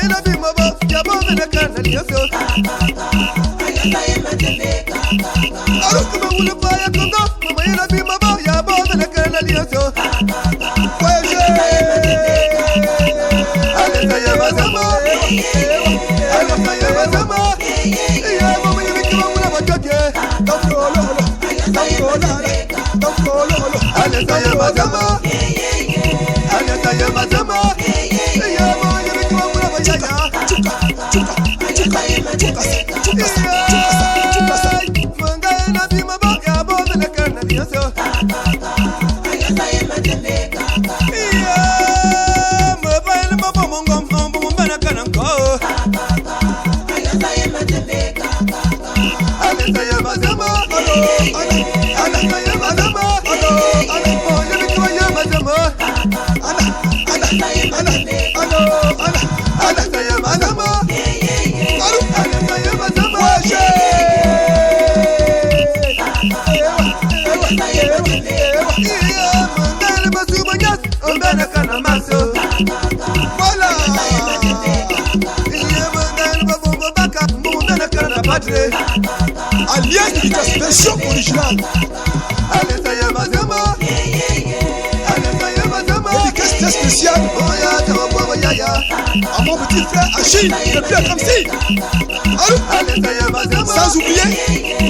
ina bi mabo ya bo na kana liyoso aru kuma wulu pa ya kongo mama ina bi mabo ya bo na kana liyoso weje ale saya bazama ale saya bazama ya mama ina kuma wulu ba joke dokolo ale saya bazama ale saya bazama ya mama ina kuma wulu ba joke Alliance Dédicace version originale. Dédicace très spéciale à mon petit frère Achille, le père Kamsi. Sans oublier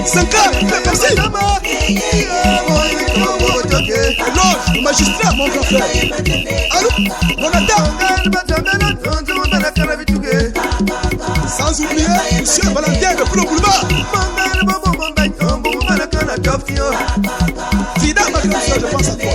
Sankar, le père Kamsi. Loge, le magistrat, mon grand frère. Sans oublier Monsieur Valentin de Plo Boulevard. Fida, ma grande soeur, je pense à toi.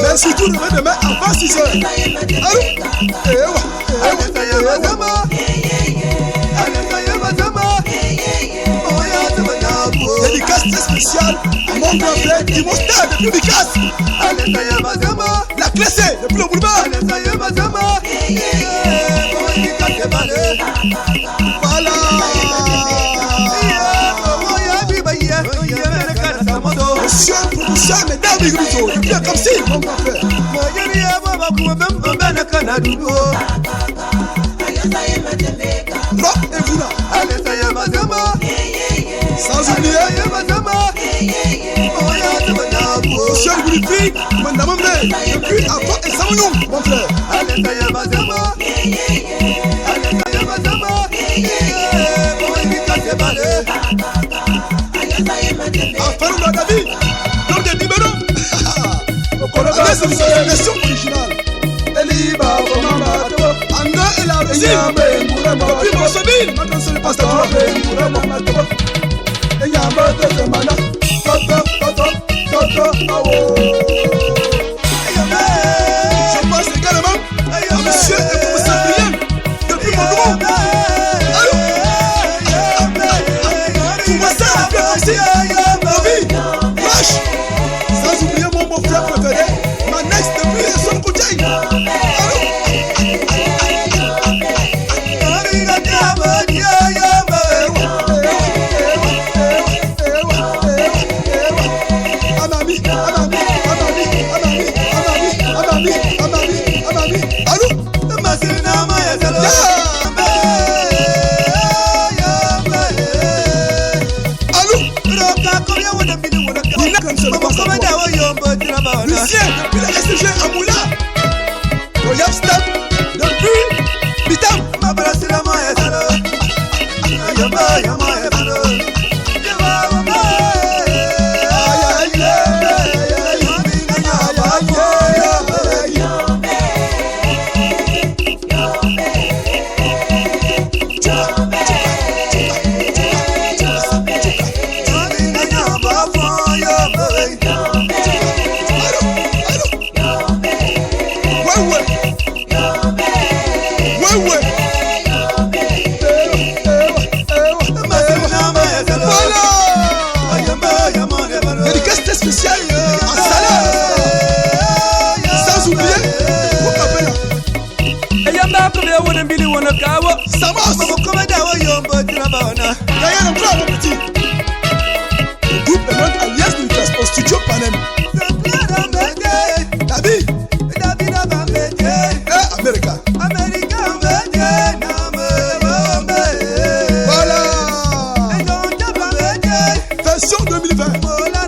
Merci tout le demain avant 6h. Dédicace très spéciale à mon grand frère Dimostar de Publicace. La classée de Plo Boulevard. Voilà. Monsieur Production, mesdames et grisons, le bien comme si, mon grand frère. Rock et vous là. Sans oublier Monsieur Goulifi, Madame Mbe, depuis avant et Samonou, mon frère. Farouk David, l'homme des numéros. C'est la version originale. Anga et la Russie. Depuis Mossonville, maintenant c'est le pasteur. Je pense également à monsieur et pour Saint-Brieuc depuis Mondou. Sans oublier mon beau-frère préféré, Manex depuis son côté. Lucien depuis la SG à Moula. Royal Stab depuis Bitam. Ma brasse la main est là. Yama yama est là. Samos. Le groupe est notre alliance de classe au studio Panem. David. America. Voilà. Version 2020. Voilà.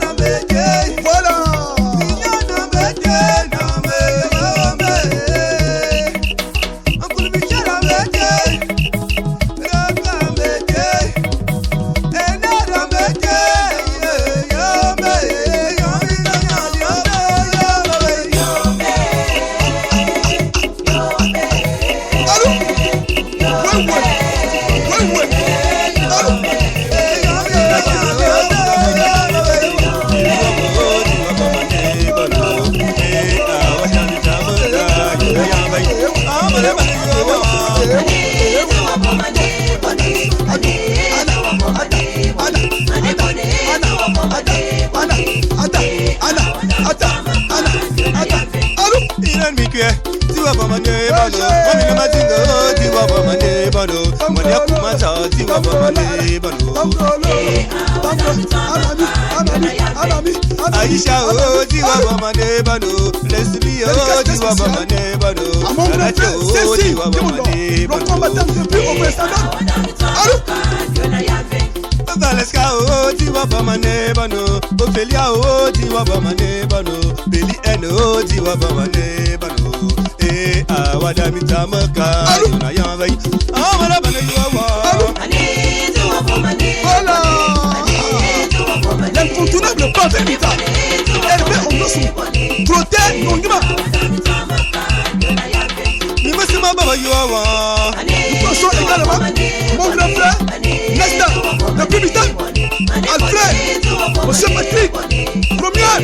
Aisha oh diwa bama nebano Leslie oh diwa bama nebano Aracho oh diwa bama nebano Le combattant depuis au précédent Valeska oh diwa bama nebano Ophelia oh diwa bama nebano Billy N oh diwa bama nebano awada mitamaka Yona yanvay Amala bana yuwa Voilà l'incontournable Pavel Mita Hervé Ondosu Troté Nongima Nimasima Baba Yuawa Nous passons également mon grand frère Nesta, le capitaine Alfred, Monsieur Patrick Romian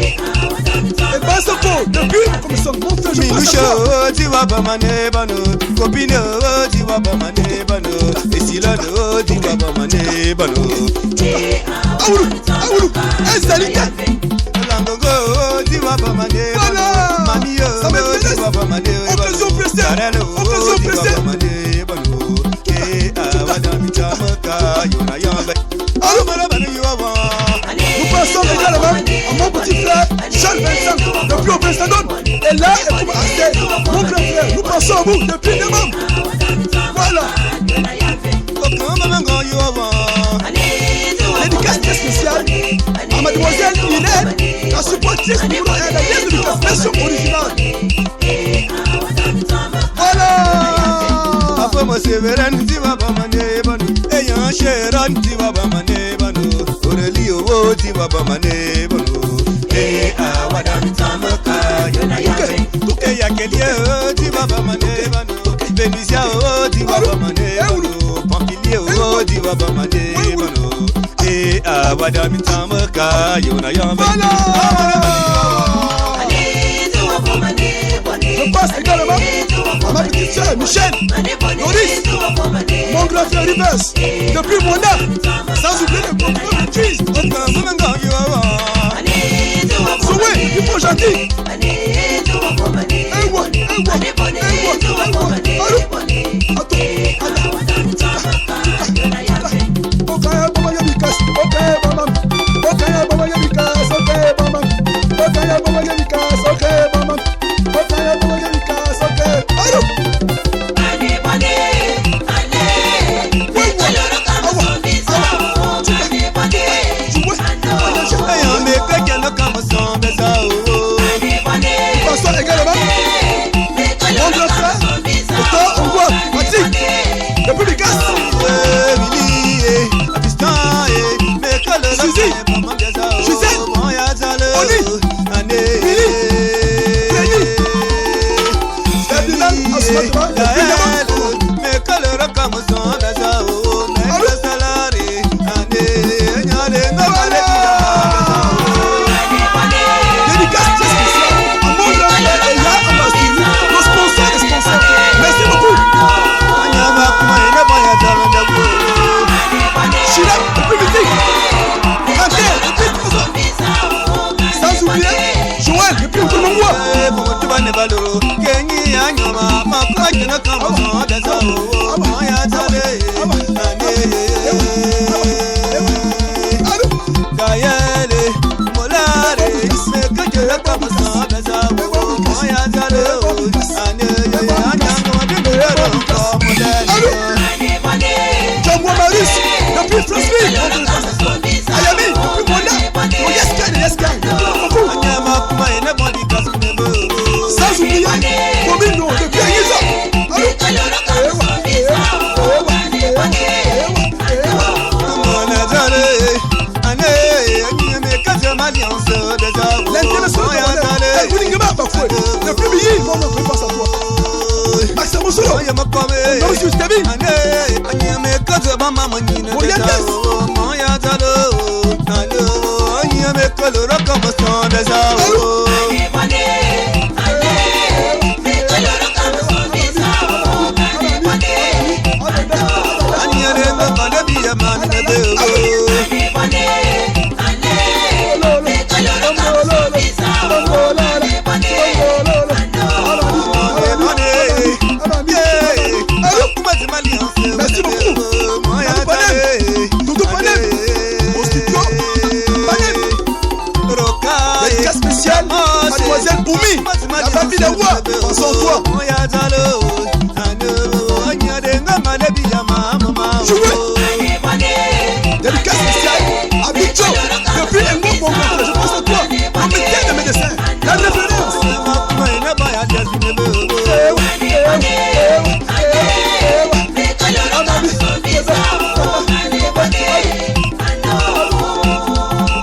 et Bassako depuis comme son mon frère je passe à toi Diwa Bamane Bano Copine Diwa Bamane Bano et Silano Diwa Bamane Bano Aoulou, Ezalika Langongo, Diwa Bamane Bano Mami Diwa Bamane Bano Occasion pressée Bano et Awada Mitamaka Yona Yamba Amala Bano Yuawa Nous passons également à mon petit frère Charles Vincent depuis au Princeton et là et comme Asté mon grand frère nous passons à vous depuis demain voilà dédicace très spéciale à mademoiselle Inès la supportrice numéro 1 la liaison de la version originale voilà après moi c'est Veren Diwa Bamane Bano ayant Sheran Diwa Bamane Bano Aurelio Diwa Bamane Bano awada mitamaka Yona Yave Yakelie Diwa Bamane Bano Benicia Diwa Bamane Bano Pampilie Diwa Bamane Bano awada mitamaka Yona Yave je passe également à ma petite soeur Michel Doris mon grand frère Rivers depuis Mona sans oublier le contrôle de Cheese Soué, il faut gentil Joël, moya tale kayele molare me kajera kamasa beza moya tale depuis Flosville, Ayami, depuis Mola, sans oublier Domino, depuis Aïza. Depuis Billy, on ne prépare ça toi. Maxime Moussolo, on a reçu Kevin. Merci beaucoup. Doudou Panem, au studio Panem. Dédicace spéciale, mademoiselle Boumi, la famille de Roy, pensons toi. Jouez. Dédicace spéciale à Bicho, depuis un bon moment, je pense à toi, comité de médecins, la référence.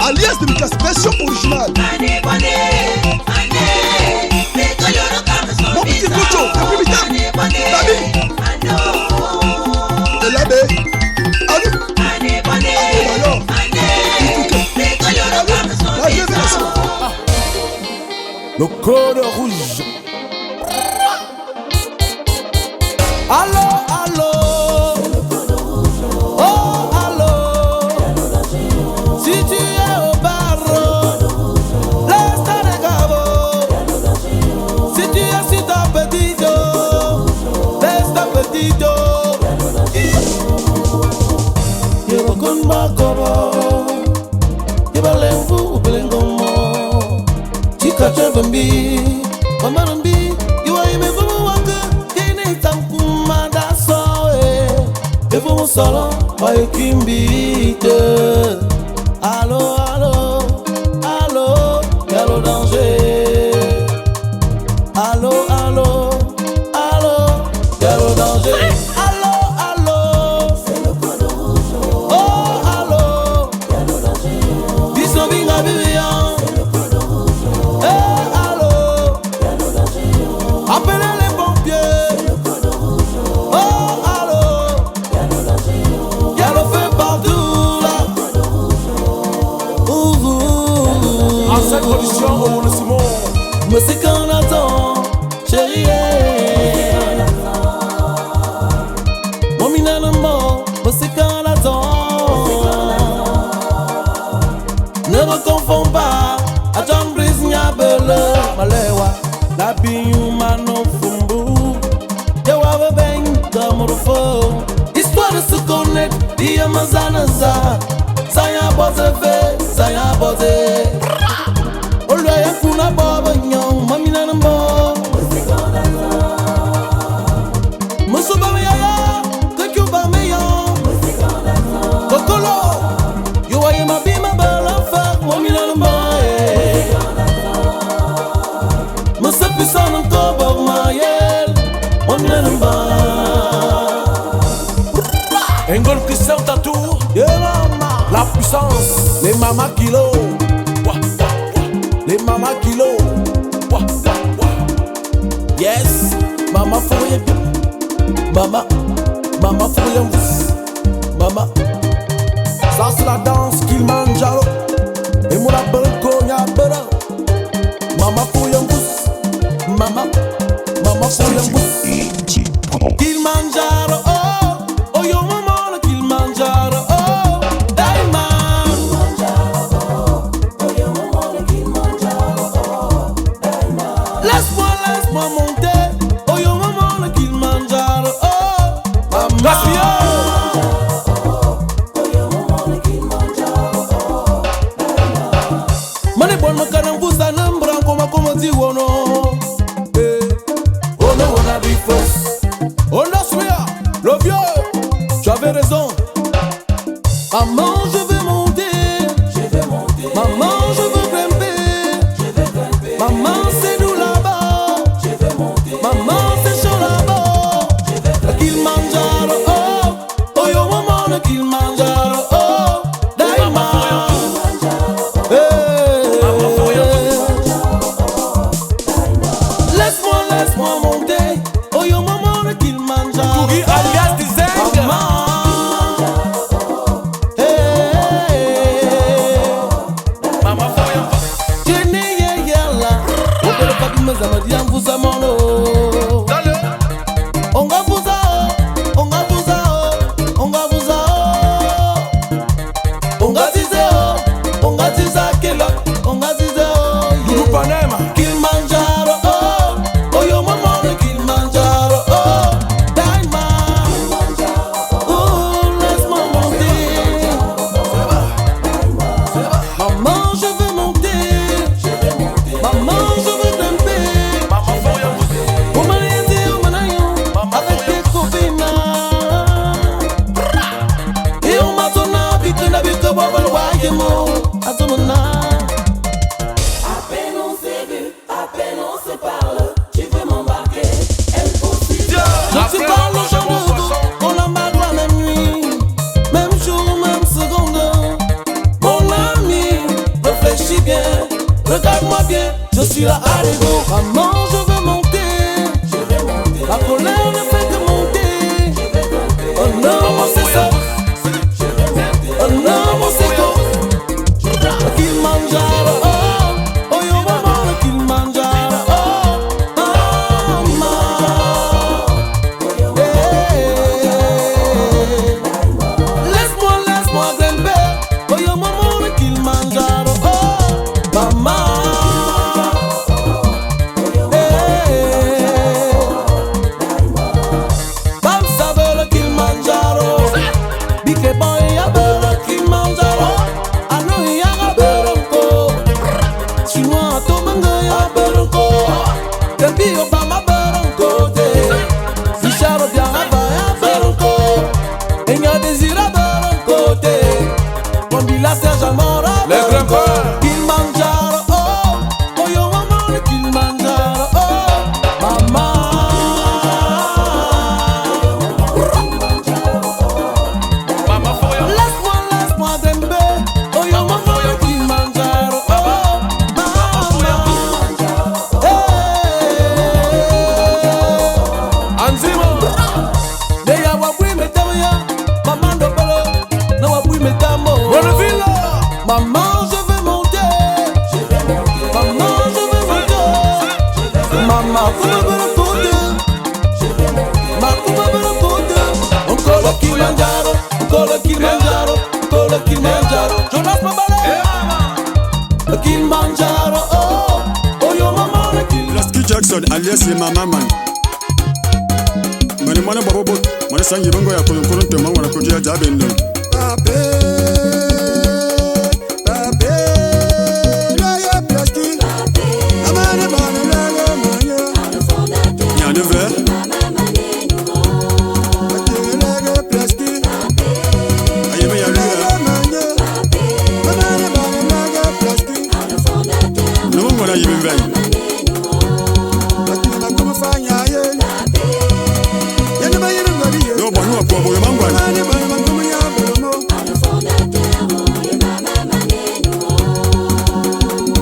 Alias de Lucas, version originale. Mon petit Cocho, depuis Vitam, Babi. De l'abbé. Allô. La révélation. Le code rouge. Allô, allô. Oh, allô. Si tu es au bar, laisse les cabots. Si tu es sur ta petite eau, laisse ta petite eau. Yebakun bakobo, yebalengu belengomo. Chika chevambi, mamarambi, iwa imevumu wanga, kene tamkuma dasoe. Evumu solo, wayo kimbite. Allô, allô, allô, yalo danger. Allô, allô, allô, yalo danger. Allô, allô, c'est le code rouge. Oh, allô, yalo danger. Bisous, binga, bibian. C'est le code rouge. Eh, allô, yalo danger. Appelez les pompiers. C'est le code rouge. Oh, allô, yalo danger. Yalo fait partout là. En cette condition, on le Simon. Mais c'est qu'on attend, chérie. Mon minanamo, mais c'est qu'on attend. Ne me confonds pas, à John Brice Nyabele. Malewa, la biumano fumbu. Yawa beng, comme le feu. Histoire de se connaître, Diamazanaza. Ça y a posé fait, ça y a posé. Oloya kuna baba nyong, mamina nambo. Musuba meyaya, kakuba meyon. Kokolo, you are my bima bala fuck, mamina nambo. Musa pisan en kobo mayel, mamina nambo. Engol Christian Tatou, la puissance, les mamas kilo. Les mama kilo. Yes, mama foye. Mama foye. Mama. Ça c'est la danse Kilimanjaro. Et moi la branco nya bera. Mama foye. Mama foye. Kilimanjaro. Oh yo mama Kilimanjaro. Laisse-moi monter, oh yo maman le Kilimanjaro, oh Mane bon makana mbusa nambra koma koma ti wono. Ono wona big force. Ono soya, le vieux. Tu avais raison. Maman, je veux monter. Maman, je veux grimper. Maman, c'est nous là-bas. Maman, c'est chaud là-bas. Le Kilimanjaro, oh. Oh yo maman, le Kilimanjaro, oh. Daima. Laisse-moi monter. Oh yo maman, le Kilimanjaro. Kouri alias Dizeng. Mama Foya. Panema. Kilimanjaro, oh, oh yo maman, le Kilimanjaro, oh, Daima, oh, laisse-moi monter. Maman, je veux monter. Maman, je veux grimper. Mama Foya. Au Malaisie, au Manayon, avec tes copines. Et au Matona, vite, na vite, bobo, le wayemo, à ton honneur. Je te parle au champ de route, on l'emballe la même nuit, même jour, même seconde. Mon ami, réfléchis bien, regarde-moi bien, je suis là à l'ego. Maman, je veux monter, la colère ne fait que monter. Oh non, mon c'est ça, oh non, mon c'est quoi. Le Kilimanjaro, oh, oh yo maman, le Kilimanjaro, oh, maman. Laisse-moi grimper. Oh yo maman, le Kilimanjaro, oh, maman. Bam sabe le Kilimanjaro. Bike boy ya le Kilimanjaro. Ano ya beronko. Chinois tomanga ya beronko. Tempi Obama beronko te. Ficharo bien ya beronko. Enya désira beronko te. Kombila Serge Mora. Les grimpeurs. Kilimanjaro, oh, oh yo maman, le Kilimanjaro, oh, maman. Mama Foya. Laisse-moi grimper, oh yo maman, le Kilimanjaro, oh, maman. Anzimo. Deya wabui metamoya, maman dobelo, na wabui metamo. Bonneville. Maman, je veux monter. Maman, je veux monter. Maman, comment veut le côté? Maman, comment veut le côté? Encore le Kilimanjaro, encore le Kilimanjaro, encore le Kilimanjaro. Jonas Mabale. Le Kilimanjaro, oh, oh yo maman, le Kilimanjaro. Lasky Jackson alias ye mama man. Mane mwana bobo, mwana sangi bongo ya kolon te mwana kodia jabendo.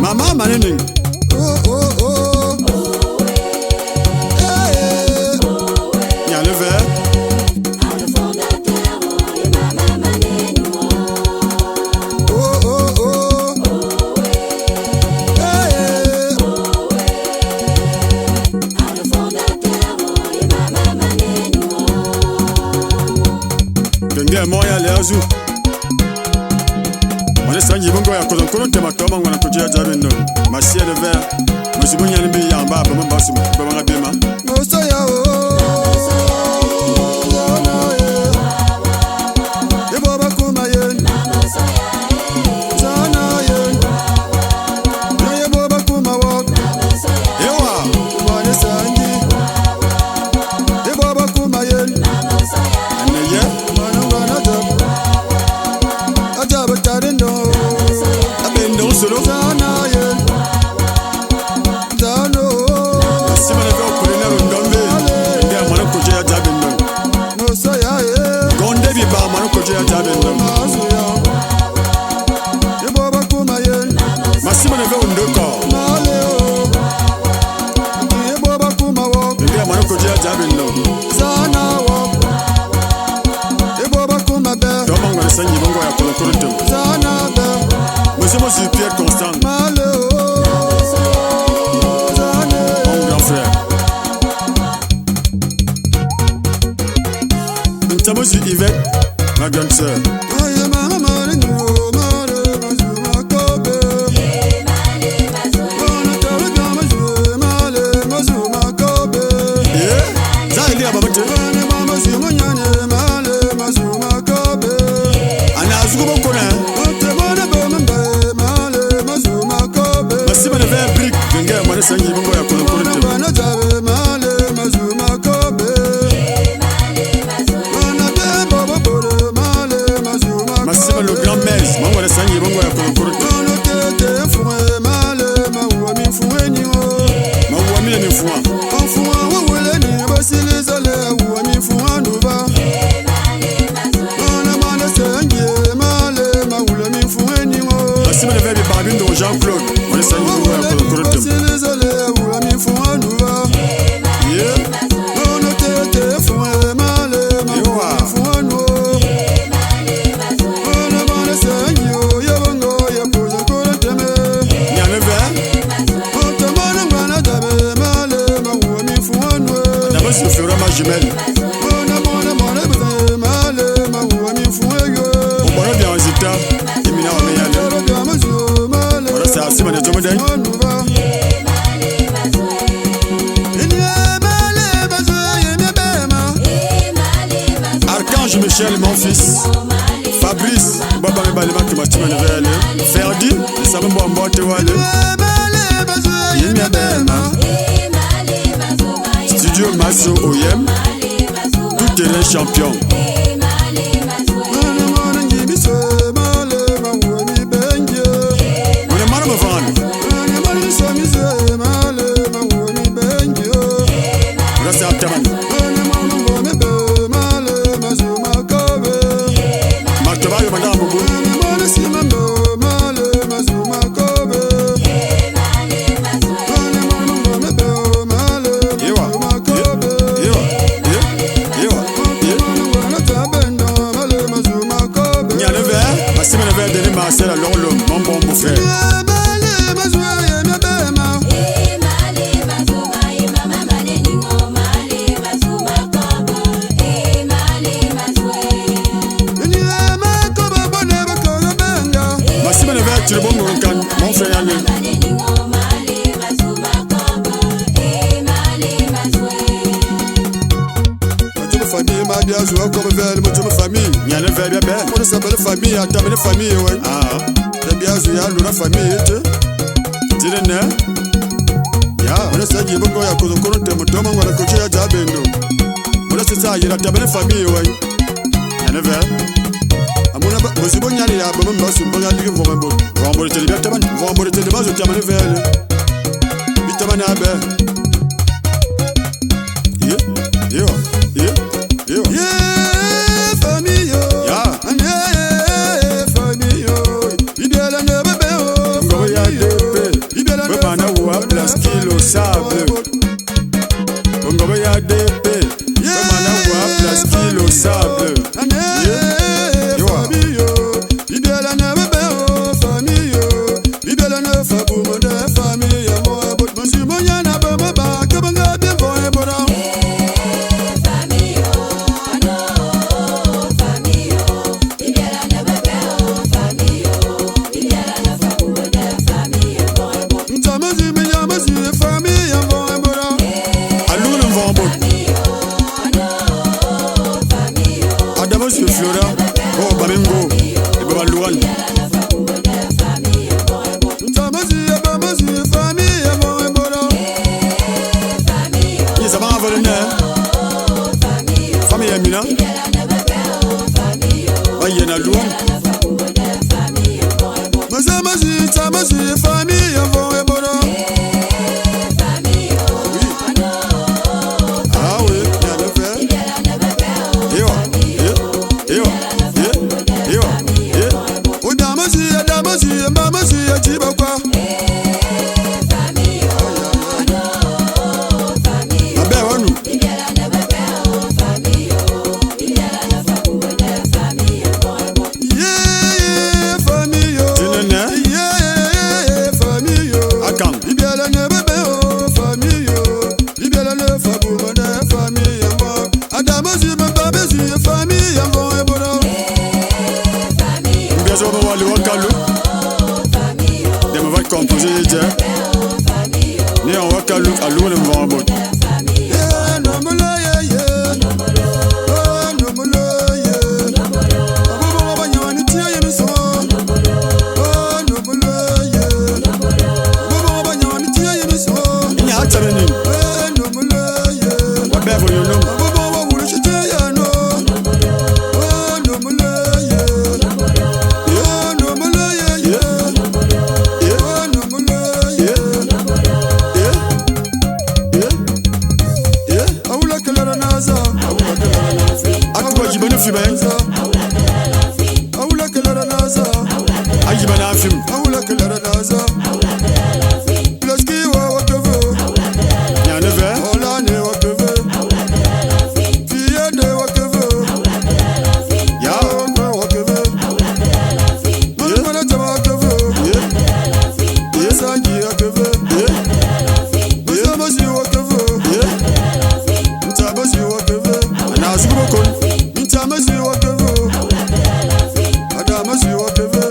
Mama manene. Y'a le verre. Kenge moya leazu. Mane sangi bongo ya kolon te matoma ngwana kujia jabendo. Masie le verre. Musibunya nimbi yamba bama basu bama ngabema. Moso ya o. Tamosi Yvette, ma grande sœur. Jean-Claude, on est salué pour le correcteur. Archange Michel, mon fils. Fabrice, Baba Balima qui m'a tué le Ferdi, ça va m'emboîter wale. Studio Masso OYM, tout terrain champion. C'est la longue l'homme, mon bon beau-frère. Massima ne va tu le bon mon frère Yann. Famille m'a bien joué comme vers le moto famille. Il y a le verbe bien. On s'appelle famille, à ta famille, ouais. Ah, j'ai bien joué à la famille, tu sais, né? Ya, on est saggi, bon, ya kozo kono te moto mango la kochi ya jabendo. On est ça, il y a ta famille, ouais. Il y a le verbe. Amona ba, monsieur bon yali ya, bon ba su bon yali ko bon. On va te libérer, on va te libérer, je t'amène vers le. Bitamana abe. Sable, Bongo ya DP, Comana wa place kilo sable. jibana fi ben awla kala naza ajibana fim awla kala naza plus ki wa wakove ya ne ve ola ne wakove fiye de wakove ya wakove mana taba wakove ye sangi wakove ye masi wakove ye mtabasi wakove ana zubokon mtamasi wakove adamasi wakove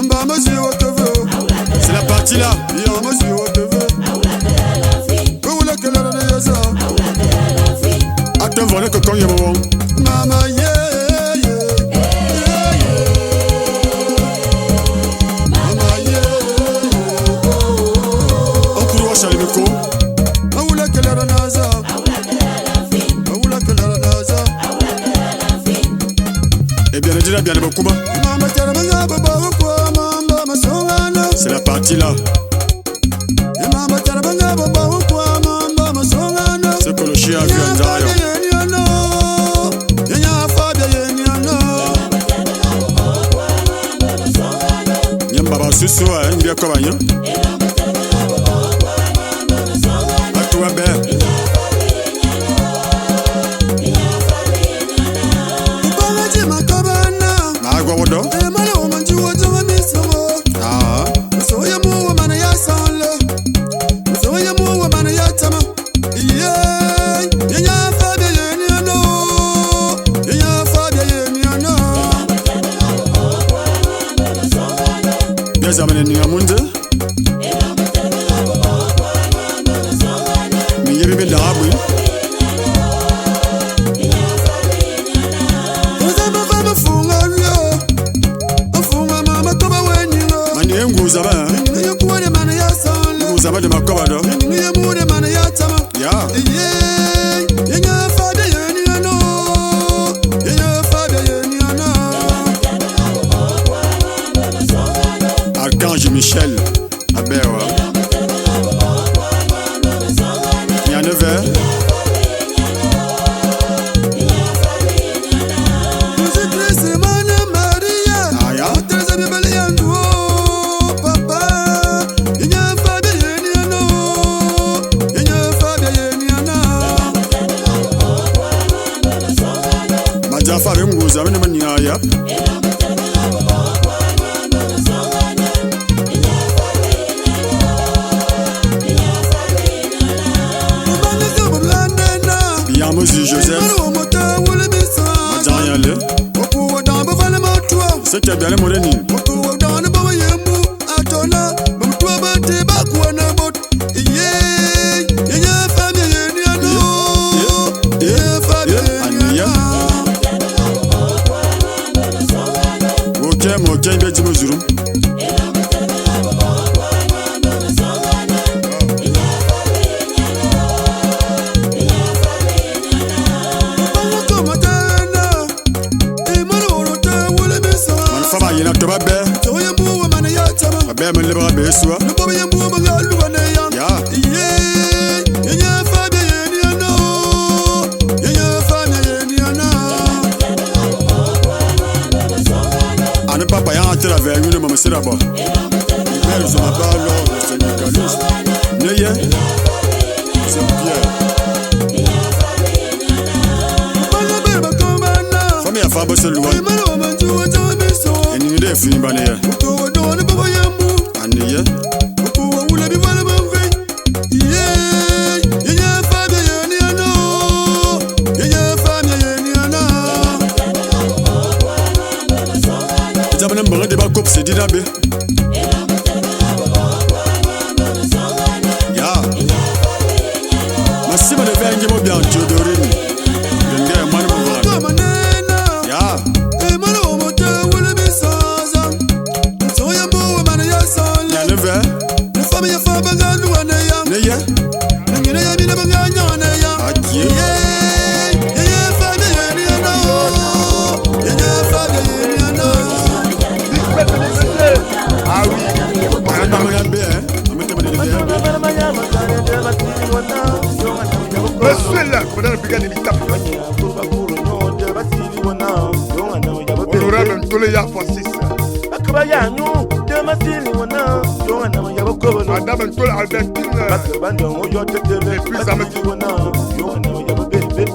mbamasi wakove c'est la partie là yamasi wakove oula kala na yaza attends voilà que quand il y a bon mama mama on court chez le co oula kala na yaza oula kala na yaza et bien déjà bien beaucoup mama tara manga baba kwa mama masongana c'est la partie là mama tara manga baba kwa mama masongana c'est que le chien vient d'ailleurs baba susu a ndia ko banyo atwa be baba ji makabana agwa wodo e mala o manju wodo miso so ya mu wa mana ya sanlo so ya mu wa mana ya tama ye nya fa be ye ni no nya fa be ye ni no zamane ni amunde mi yebe be dabu uzaba fama funga yo afunga mama toba wenyo mani enguza ba ni yokuone mana ya sala uzaba de makoba do ni yemude mana ya tama ya yenya fade yeni no yenya fade yeni no Archange Michel Abewa Y'a 9 heures Majafa Remguza Mene Manyaya Yamozi Joseph Madjanyale C'est qu'il y a bien les Moreni Ok, Betty Mozuru Yena to babe to yembu mana ya tama babe men le babe suwa no babe yembu banga luwane ya yenya fabe yeni no yenya fabe yeni na ana papa ya atira ve yuni mama sira ba mais je m'appelle le syndicaliste neye c'est Pierre famille a fabo seluwa Ni de fi bane ya ko do ne baba yambu aniye ko wula bi bala banfe ye fa be ni no ye fa me ni na jabana mbaga de ba kop se dina be ya masima de vengi mo bien Théodorini ndenge mani mo ya Monsieur là, on a le brigade militaire. Tole ya Francis. Akaba ya nyu de masili wana yo na ma yabo ko no. Madame Tole Albertine. Akaba ndo yo tete Et puis ça me dit wana yo na ma yabo bebe.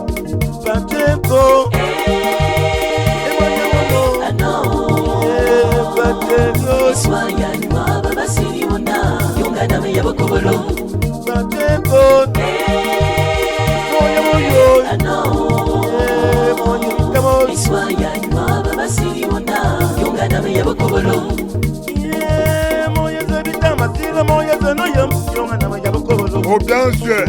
Pateko. Swaya ni waba basili wana yonga na me yabo ko no. Pateko. Moyo moyo. Swaya ni waba basili wana yonga na me yabo ko no. Oh bien sûr.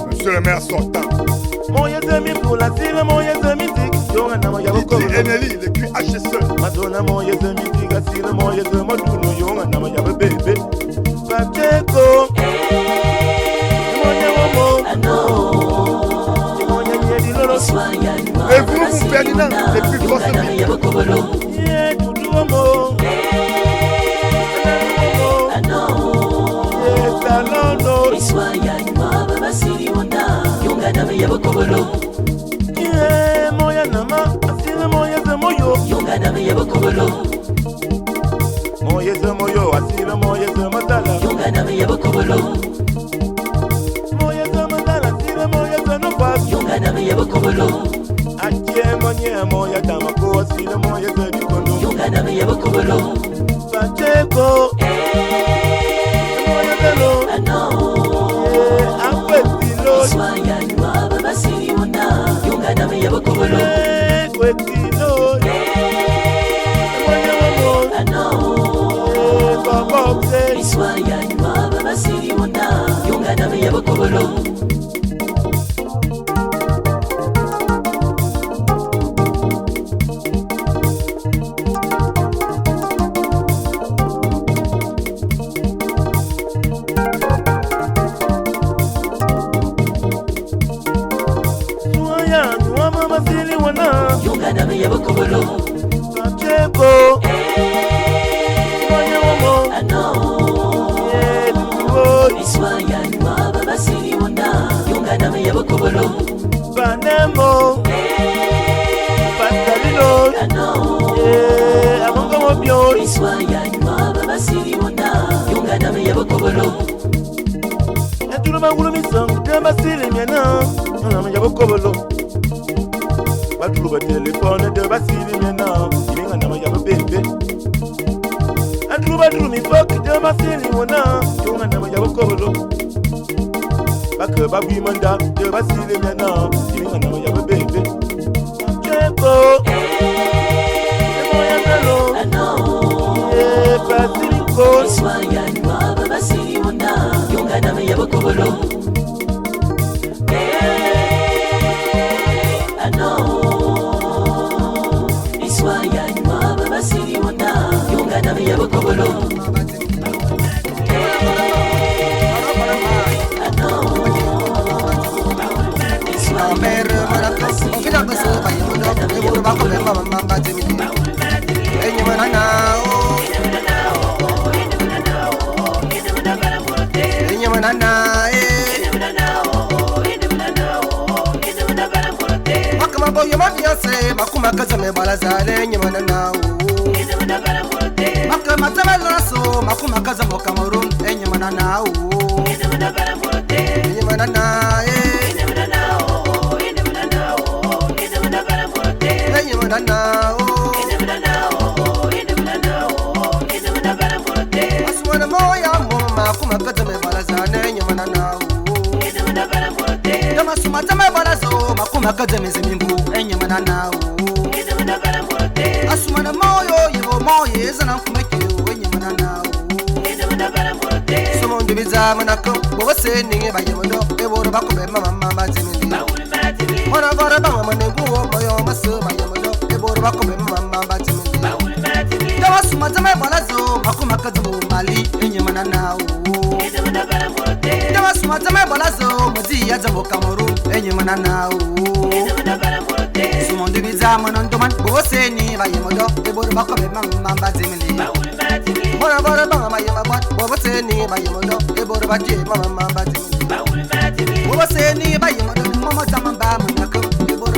Monsieur le maire sortant. Eneli, le QHSE. Et vous, Ferdinand, les plus grosses villes.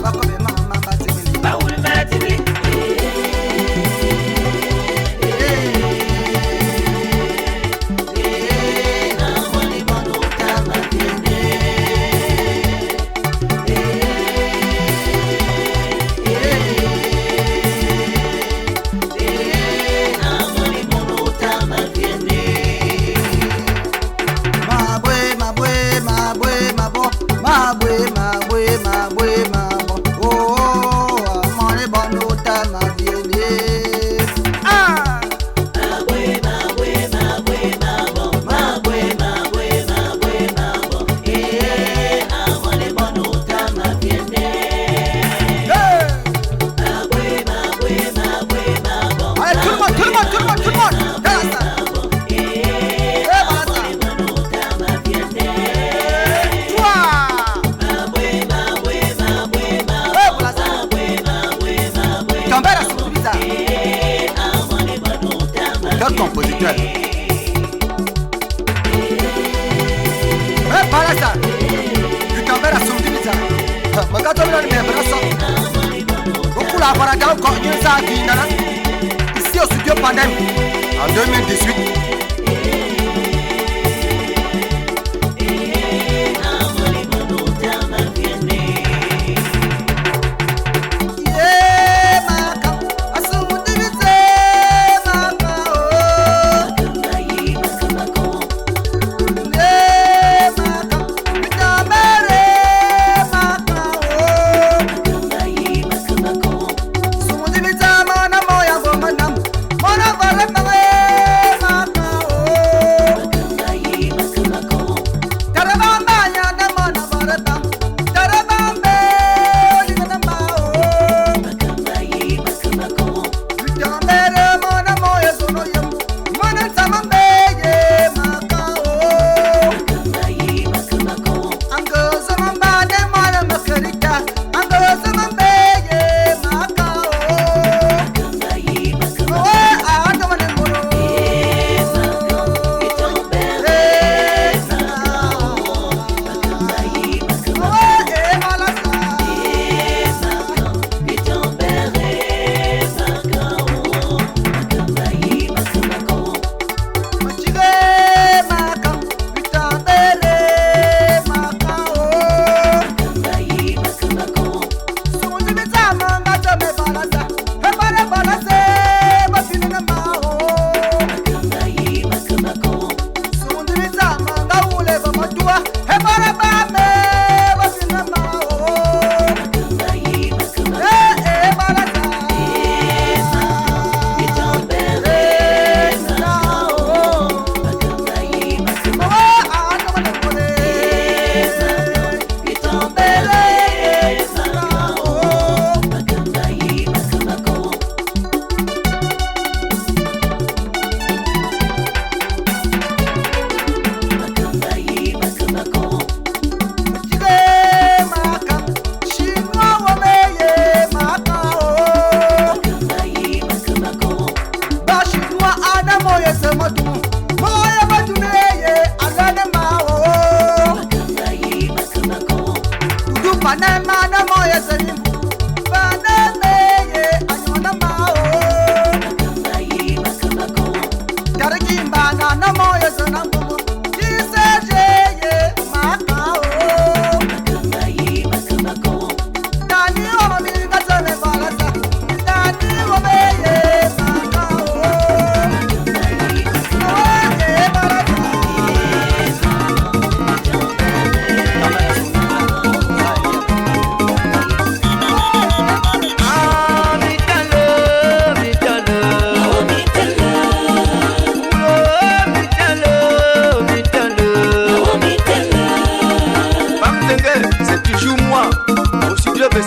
Mama Ici au studio Pandem en 2018.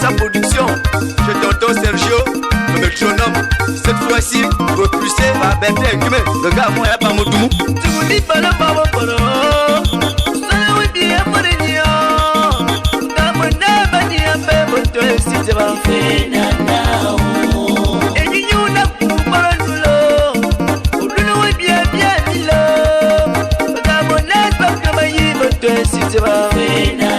Sa production, je t'entends Sergio, le métronome. Cette fois-ci, repoussé par Bertrand Ekumé. Le gars, moi, y'a pas mon tout. Tu me dis pas le babo polo. Ça nous dit un peu de nia. Dans mon âme, il y a un peu de toi, si tu vas faire nana. Et du nous, n'a pas de l'eau. Pour nous, bien, bien, l'eau. Dans mon âme, pas comme il y a un peu de toi, si tu vas faire nana.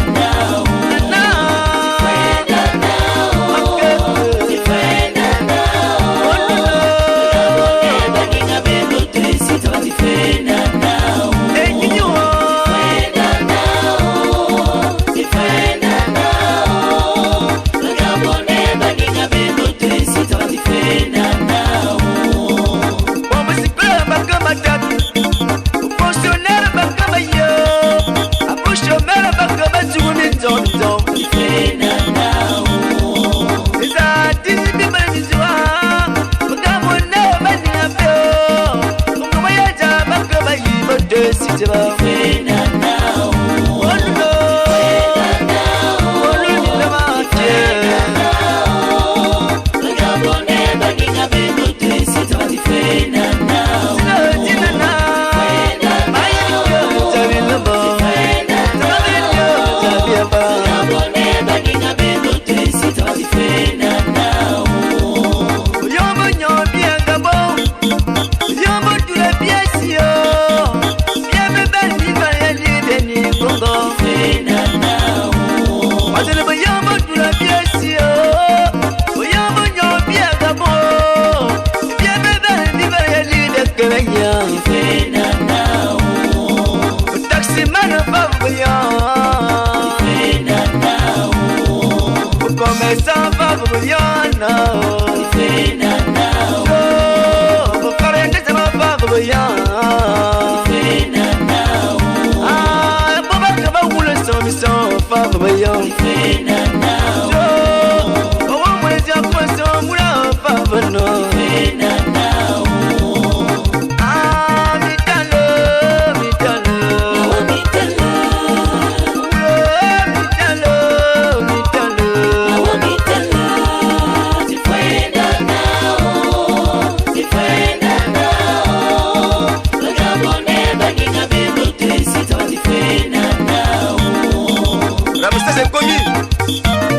Bien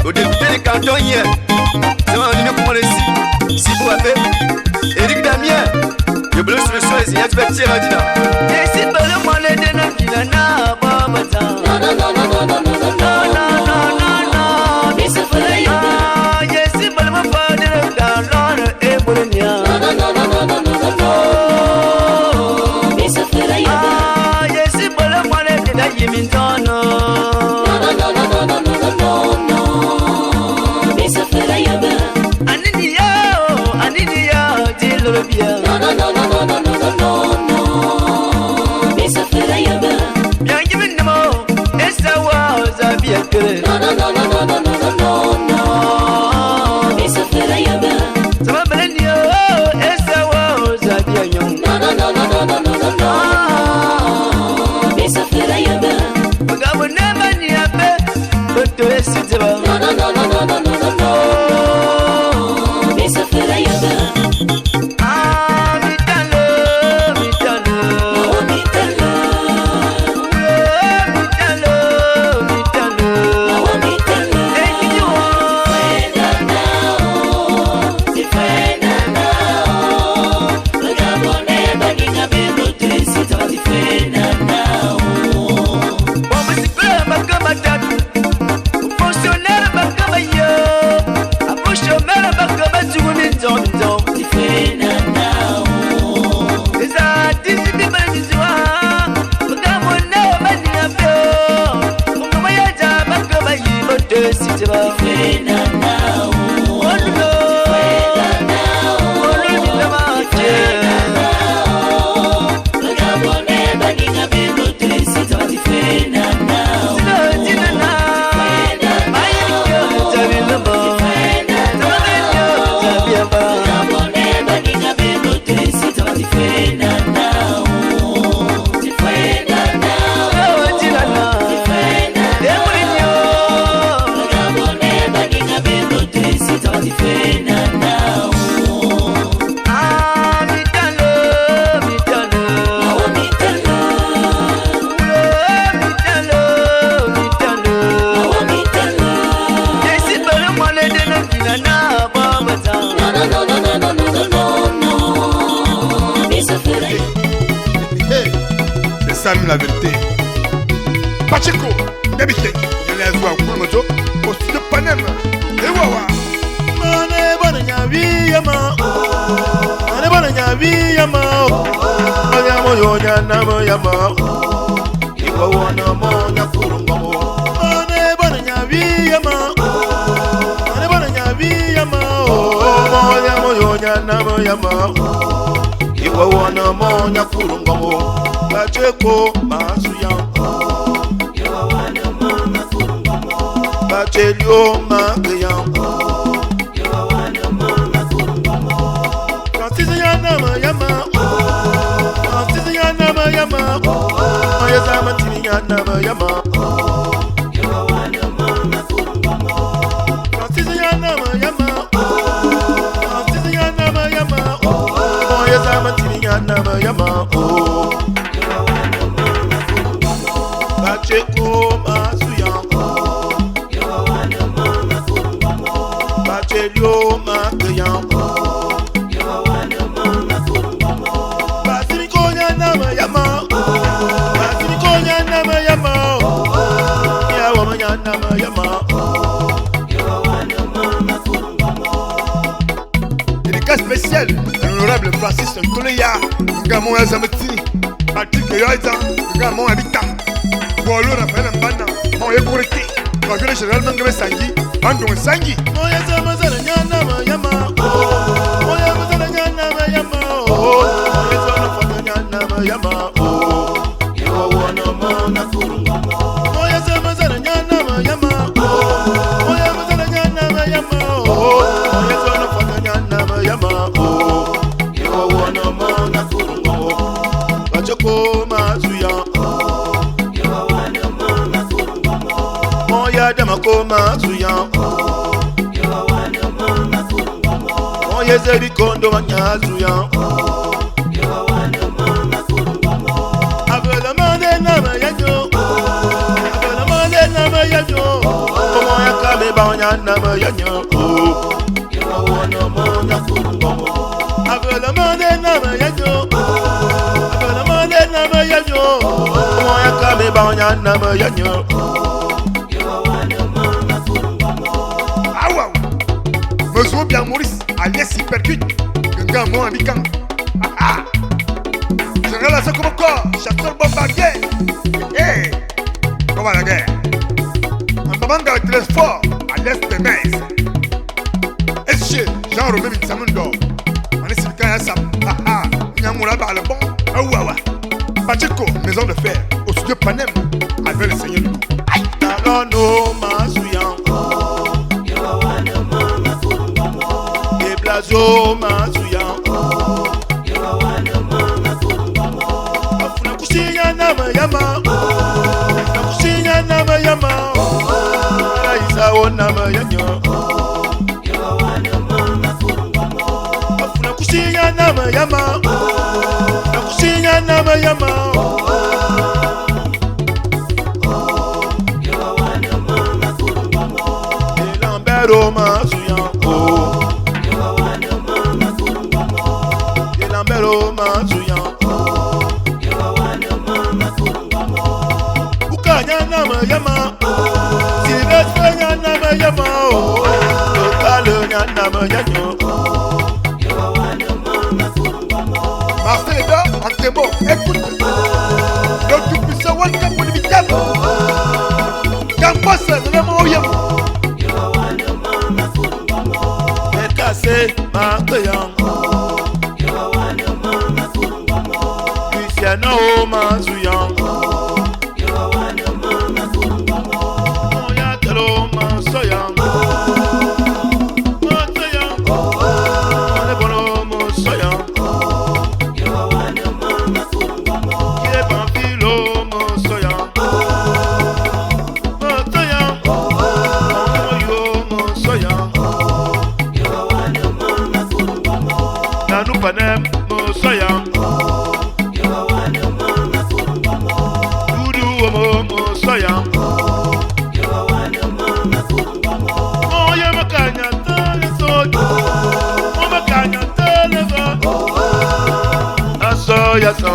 Au député des cantons hier, c'est un ligne pour ici. Si vous avez Eric Damien, le bleu sur le sol, c'est Yad Bertier Radina. Et si pas le moyen de nous qui n'a pas matin. Non, non, non, non, non, non, non, non, non, non, non, non, mais ça ferait y'a. Yes, si pas le moyen de nous calor et pour le mien. Non, non, non, non, non, non, non, non, mais ça ferait y'a. Yes, si pas le moyen de nous y minton. Non, non, non, non, non, non, non, non, non, mais ça fait la yaba. Bien qu'il me demande, et ça was à bien que. Non, non, non, non, non, non, non, non, non, mais ça fait la yaba. Ça va bien, et ça was à bien young. Non, non, non, non, non, non, non, non, non, mais ça fait la yaba. Regarde, n'est pas ni à paix, mais tu es si tu vas. Non, non, non, non, non, non, non, non, mais ça fait la yaba. C'est ça la vérité. Pacheco, Gabike, il y a un joueur pour le moto, au studio Panem, et wawa. Mane bonanya viyama, mane bonanya viyama, anya moyo nyana moyama, iwa wana monya kurungamo. Mane bonanya viyama, mane bonanya viyama, anya moyo nyana moyama, iwa wana monya kurungamo. Pacheco masuya, iwa wana monya kurungamo. Pachelio magaya. Pacheco masuya, Pachelio magaya. Dédicace spécial à l'honorable Francis Ntoleya, Gamon Azamatini, Patrick Yoiza, Gamon Habitat, Polo Raphaël Mbana, Mon Ekorete, Major Général Mangame Sangi, Andong Sangi. oh, yeso no fatanya na yama, oh, yo wana mona kurungamo. Oh, yeso mazana nyana yama, oh, yeso mazana nyana yama, oh, yeso no fatanya na yama, oh, yo wana mona kurungamo. Bachoko mazuya, oh, yo wana mona kurungamo. Moya damako mazuya, oh, yo wana mona kurungamo. Moya zeri kondo manyazuya, oh, yo wana mona kurungamo. Abela mane nama yanyo, abela mane nama yanyo, moya kame banya nama yanyo, oh, yo wana mona kurungamo. Abela mane nama yanyo, abela mane nama yanyo, moya kame banya nama yanyo, yo wana mona kurungamo. Ah wow, Monsieur bien Maurice, alias Hypercute, Ganga mon Amikan. Ah ah. Général Assako Boko, chasseur bombardier. Hey, comment va la guerre? Un babanga très fort à l'est de Metz. SG, Jean-Romain Mitsamundo. On est sur le camp Yassam. Ah ah, Nyamura par le bon. Ah ouah. Pacheco, maison de fer, au studio Panem, avec le Seigneur Loulou. Aïe, Talono, Masuyan. Yo wana mama kurungamo. Et Blazo, Masuyan. Yo wana mama kurungamo. Afuna kusinya nama yama. Kusinya nama yama. Raisa o nama yanyo. Yo wana mama kurungamo. Afuna kusinya nama yama. Kusinya nama yama. Yo wana mama kurungamo. Elambero masuyan. Yo wana mama kurungamo. Elambero masuyan. Yo wana mama kurungamo. Ukanya nama yama. Silvestre nama yama. Lokale nama yanyo. Yo wana mama kurungamo. Marcel Eda, Antemo, écoute. Le tout-puissant Welcome pour l'invitable. Campos, vraiment au yam. Yo wana mama kurungamo. Et cassé, Marteyan. Yo wana mama kurungamo. Luciano Mazuyan. Yo wana mama kurungamo. Moya telo Masoyan. Masoyan. Mone bono Mosoyan. Yo wana mama kurungamo. Kile Pamphilo Mosoyan. Mosoyan. Moyo Mosoyan. Yo wana mama kurungamo. Nanu Panem Mosoyan. Yo wana mama kurungamo. Dudu Omo Mosoyan. Yo wana mama kurungamo. Moya makanya tele sojo. Moya makanya tele sojo. Aso ya so.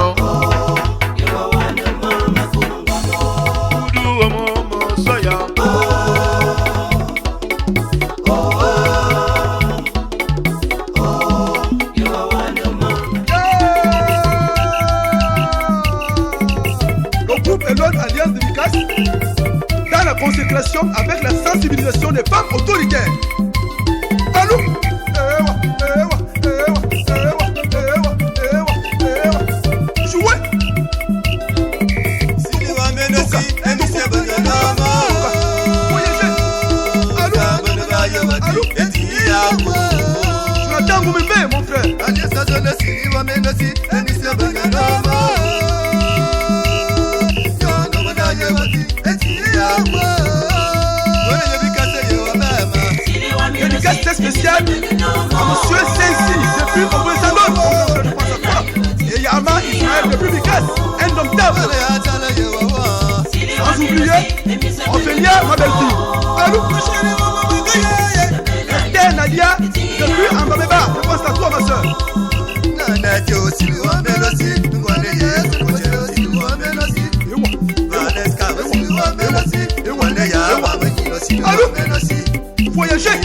Yo wana mama kurungamo. Dudu Omo Mosoyan. Le groupe est l'autre alliance de Micas dans la consécration avec la sensibilisation des femmes autoritaires. Allô? Jouez! Siliwa menosi, emise bananama. Voyagez! Allô? Jonathan Goumembe, mon frère! Aliasa zone siliwa menosi, emise bananama. Yono mwana yewati, etiyama. Wone yebikase yewabama. Dédicace très spéciale à Monsieur Sensi, depuis Obrezano, et Yama Israël depuis Micas, indomptable. Sans oublier, Ophélia Mabelti. Allô? Esther Nadia, depuis Ambabeba, je pense à toi ma soeur. Nanatio siliwa menosi, ngwane yesu mochelo siliwa menosi. Valeska siliwa menosi, ngwane ya mabanyino siliwa menosi. Voyager!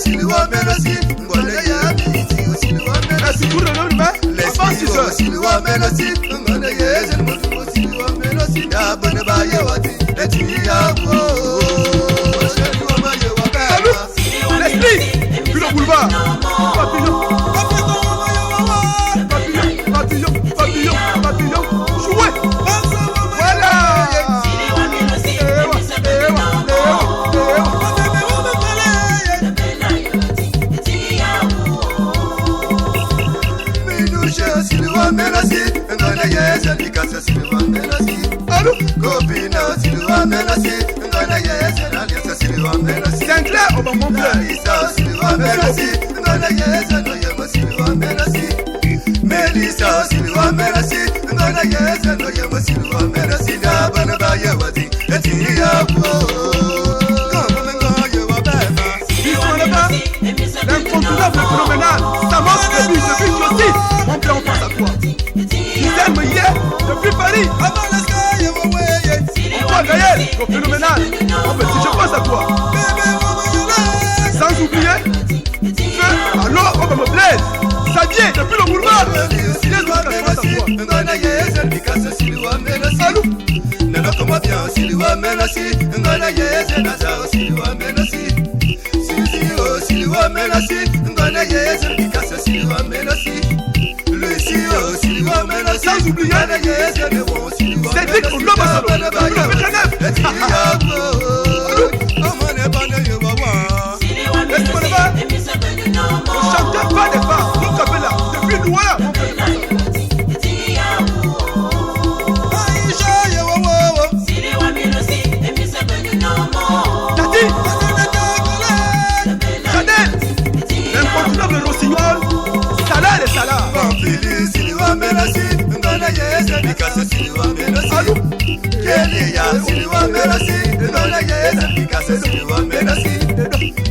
Siliwa menosi, ngwane ya miti siliwa menosi. Merci pour le nom, avance 6 heures. Siliwa menosi, ngwane yesu mochelo siliwa menosi. Ya bane baye wati, etiyamo. Mochelo baye wabama. L'esprit! Puis le boulevard! Papillon! Papillon! Copina Silva Menasi, Ngana Yes, and Alias Silva Menasi. Sinclair au moment Melissa Silva Menasi, Ngana Yes, and Oyama Silva Menasi. Melissa Silva Menasi, Ngana Yes, and Oyama Silva Menasi. Banabaya Wati, Etia. L'incontournable phénoménal, ça marche depuis aussi. Mon père, on pense à toi. Ils aiment hier, depuis Paris. On voit Gaël, le phénoménal. Oh, mais si je pense à toi. Sans oublier, alors on me plaise. Ça vient depuis le boulevard. Allô? Comment bien, Silva Menasi, Ngana Yes, and Azar Silva Menasi. Silva Menasi, Ngana Yes, and Picasso Silva Menasi. Lucio Silva Menasi, sans oublier Ngana Yes, and the Won Silva Menasi. C'est dit qu'on doit passer le chanteur pas des femmes, donc Kabela, depuis nous voilà. L'incontournable rossignol, Salah et Salah. Pampili Silva Menasi, Ngana Yes, and Picasso Silva Menasi. Kelia Silva Menasi, Ngana Yes, and Picasso Silva Menasi.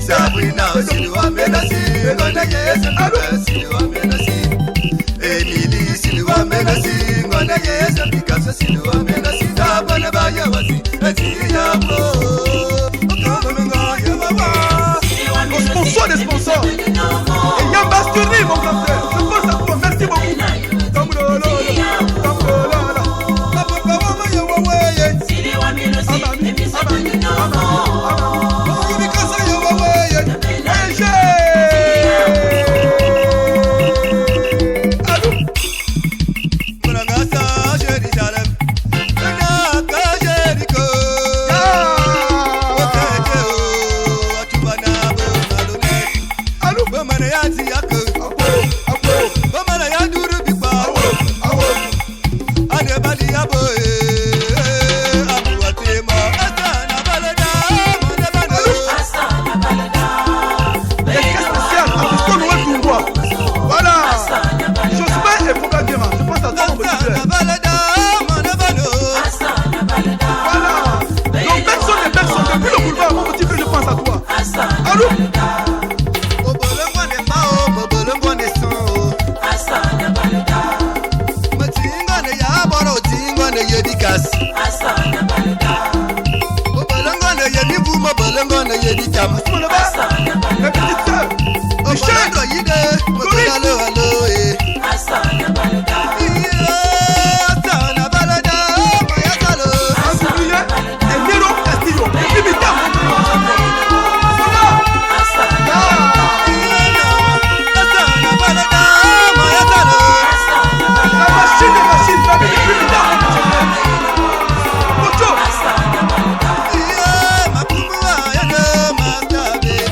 Sabrina Silva Menasi, Ngana Yes, and Picasso Silva Menasi. Emily Silva Menasi, Ngana Yes, and Picasso Silva Menasi. Banabaya Wati, Etia. Au sponsor des sponsors. Et Yamba Sturni, mon grand frère. Je pense à toi, merci beaucoup. Makumba ya no master.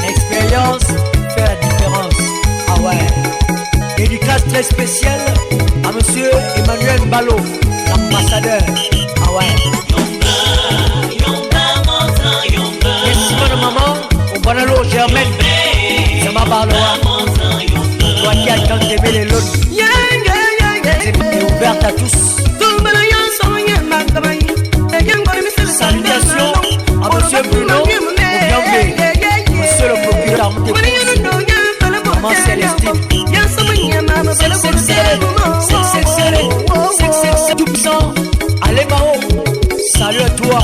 Expérience fait la différence. Ah ouais. Dédicace très spéciale à monsieur Emmanuel Mbalo, l'ambassadeur. Ah ouais. Merci mon maman, au bon allo Germaine. Ça m'a parlé. Toi qui attends d'aimer les lots. C'est ouverte à tous. Salutations à monsieur Bruno Oubiambé, monsieur le procureur de maman Célestine. C'est tout puissant. Allez Mao, salut à toi.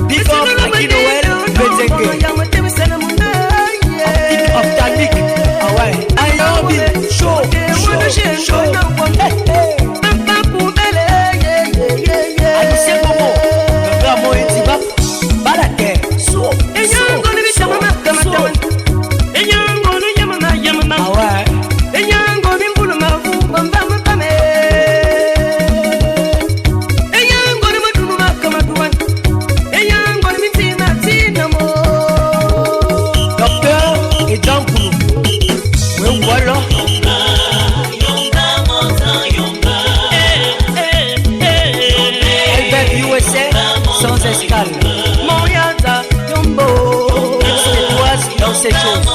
Big up Aki Noël Benzengue, Ophthalmique. Ah ouais, Ayobi, chaud, chaud, chaud. Anicien Momo, le grand Mo Etiba, Balake, so, ah ouais. Docteur et Jean Koulou, oui voilà. Elbert USA sans escale. Moyaza Yombo, suédoise dans ses choses.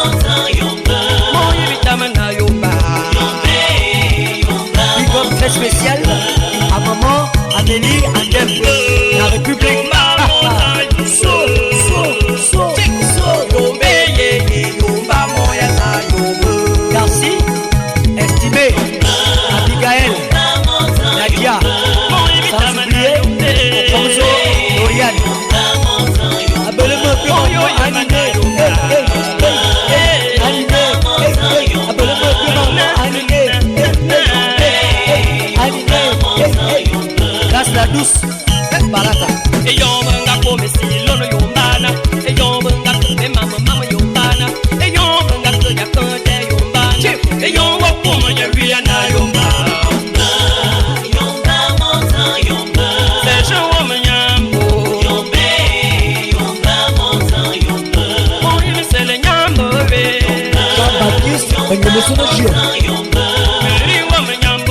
Big up très spécial à maman Amélie Andem, la République. Merci, estimé Abigail, Nadia, sans oublier Fonso, Dorian. Appelez-moi plus maman Animé, Animé, appelez-moi plus maman Animé, Animé, grâce la douce, Baraka.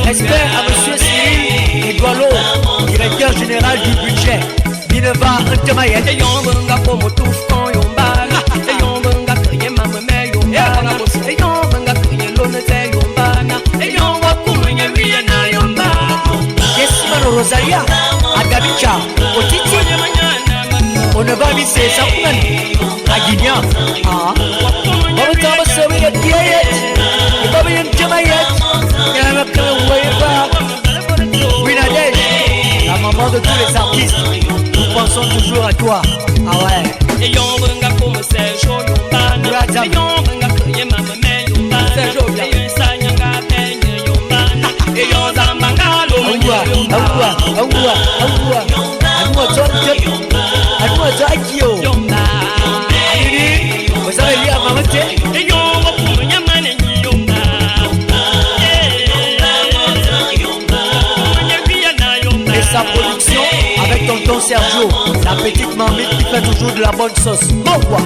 Respect à monsieur Cyril Edoualo, directeur général du budget. Bineva Ntemayen. Yesimano Rosalia, Agabicha, Otiti. On ne va misser ça pour nous. Aguignan. Ah. On va t'en sauver les pieds. Et pas bien Ntemayen. La maman de tous les artistes, nous pensons toujours à toi. Ah ouais. Sa production avec tonton Sergio, la petite mamie qui fait toujours de la bonne sauce. Bon quoi.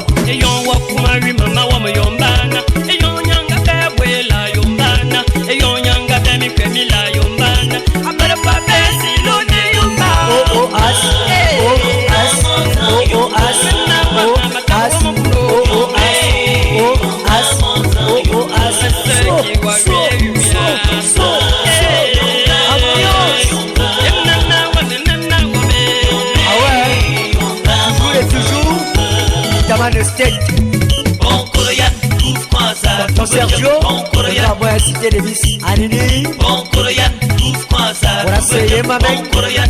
Bon Coloyan, tout croisa. Tonton Sergio, on va citer les vis. Anini. Bon Coloyan, tout croisa. On a essayé ma mec. Bon Coloyan.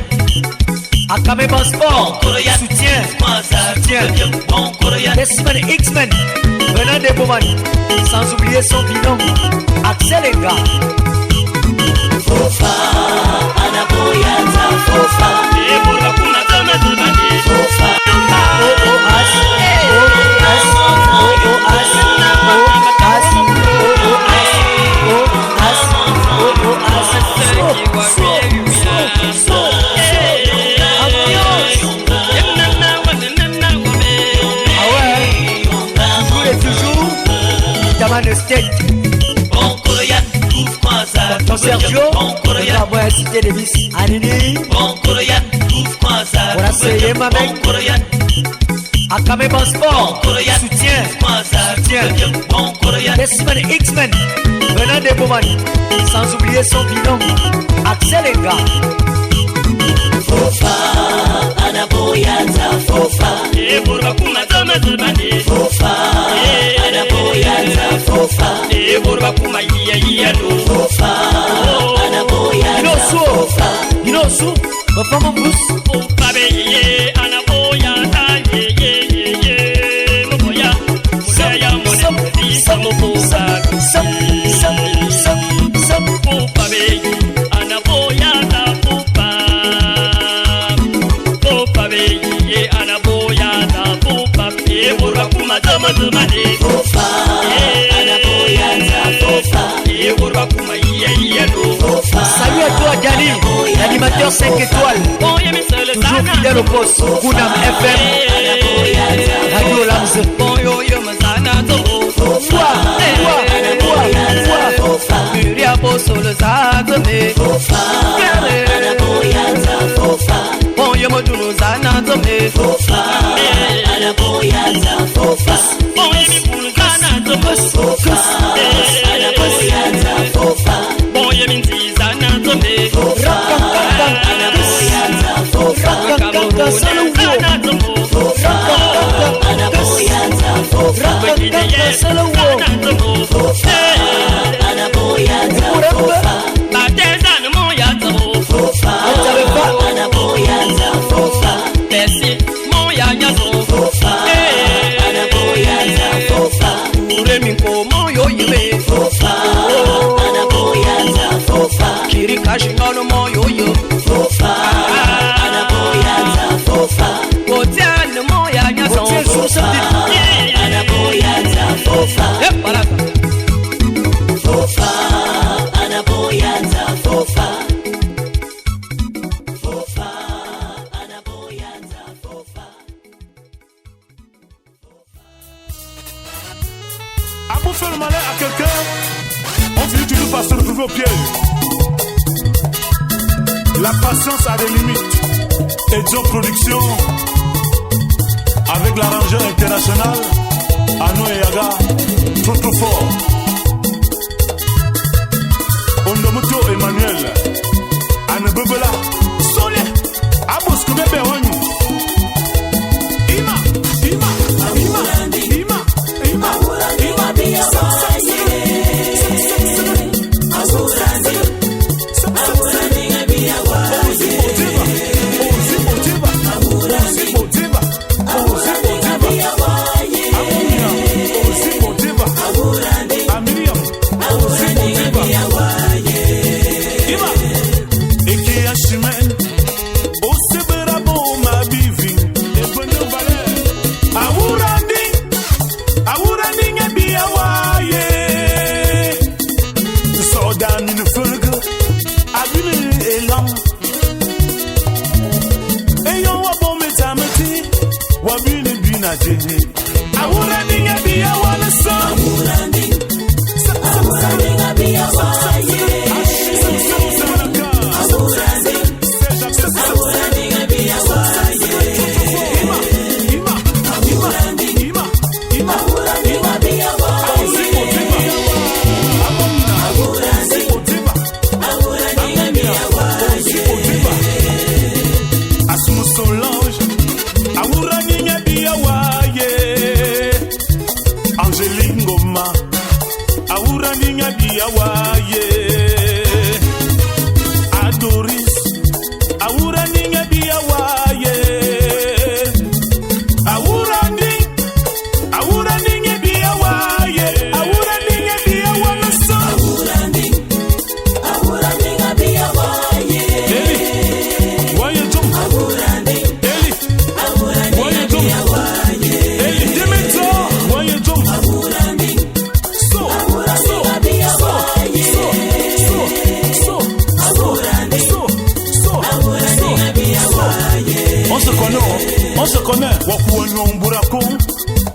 Akame Bon Sport. Soutien. Bon Coloyan. Desman X-Men. Venant des Bowman. Sans oublier son binôme. Axel Enga. Fofa, Anaboyanza, Fofa. Fofa. cité de Bis. Anini. Bon Coroyan, tout Kwanza. Voilà, c'est ma mec. Bon Coroyan. Akame Bon Sport. Soutien. Soutien. Bon Coroyan. Desman X-Men. Venant de Bouman. Sans oublier son binôme. Axel Enga. Fofa, anaboyanza fofa. Eburwa kumazama zubani. Fofa, anaboyanza fofa. Eburwa kumayiya do. Fofa, anaboyanza fofa. You know so. But from a bus. Fofa be anaboyanza ye. Moboya. Moboya monesi. Some fofa be anaboyanza fofa. Fofa be anaboyanza fofa. Eburwa kumazama zubani. Fofa, anaboyanza fofa. Eburwa kumayiya do. Salut à toi, Dani, l'animateur 5 étoiles. Toujours fidèle au poste. Kunam FM. Radio Lamze. Pour faire le malin à quelqu'un, on finit toujours par se retrouver au piège. La patience a des limites. Edzo Production, avec l'arrangeur international, Ano Eyaga, trop fort. Ondomoto Emmanuel, Anne Bebela, Solé, Abos Koubebe Onyu. Ima. On se connaît, Wakuano Mburako,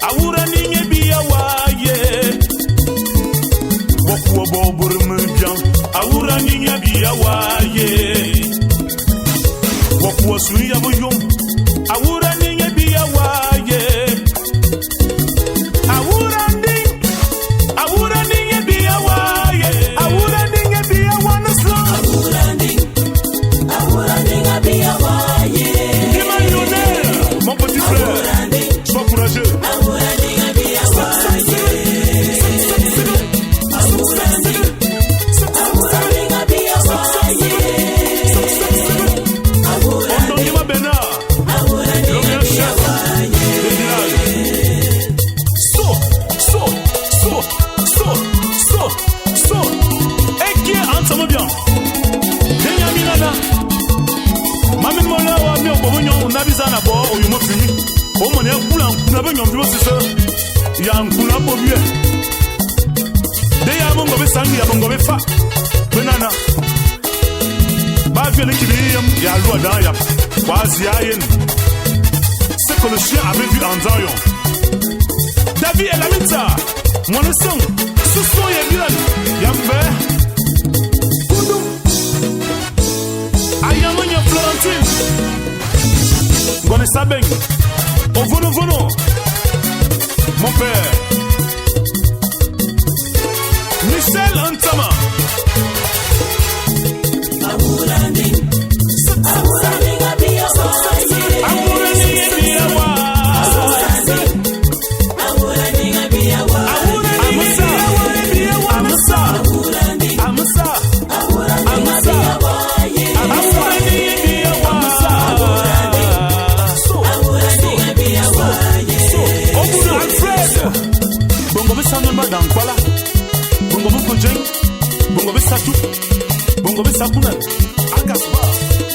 Aoura Ninge Biawaye, Wakuabo Burmubian, Aoura Ninge Biawaye. fo su ya bo yom awura ni nye bi ya waye awura ni nye bi ya waye awura ni nye bi ya wana so awura ni nye bi ya waye millionnaire mon petit frère sois courageux awura ni nye bi ya waye Nabizana bo oyumo fini o mo ne kula na be nyom bi osise ya nkuna bo bi de ya bongo be sangi ya bongo be fa benana ba fi le kibiyam ya lo da ya quasi ayen c'est que le chien avait vu en Zion David et la mita mon son ce sont ya bilan ya mbe kudu ayamonya Florentine Gone Sabeng, au vono, mon père. Michel Antama. Amourani Gabiya Waye. Amourani Gabiya Waye. Amourani Gabiya Waye. Amasa. Amourani Amasa. Amasa. Bongo be sanoma dankwala bongo be kojeng bongo be satu bongo be sakuna agaspa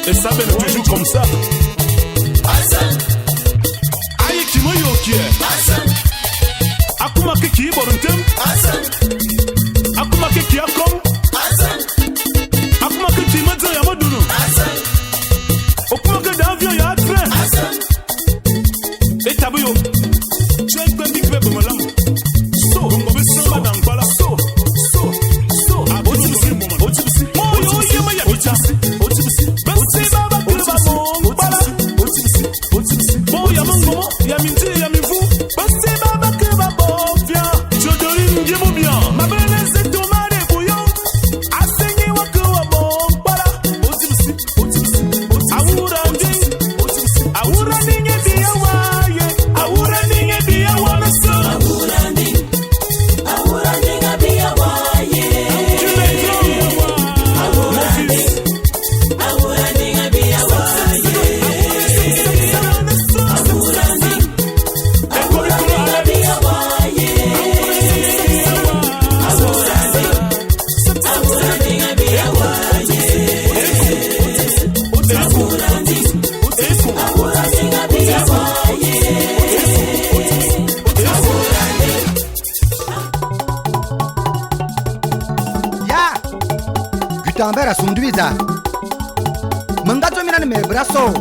et ça ben toujours comme ça Hassan ayi kimoyo kie Hassan akuma ke ki boruntem Hassan akuma ke ki akom Hassan akuma ke ki madzo ya modunu Hassan okuma ke d'avion ya train Hassan et tabuyo check ben big bebe malam Tambera sunduiza Mangazo mina me braso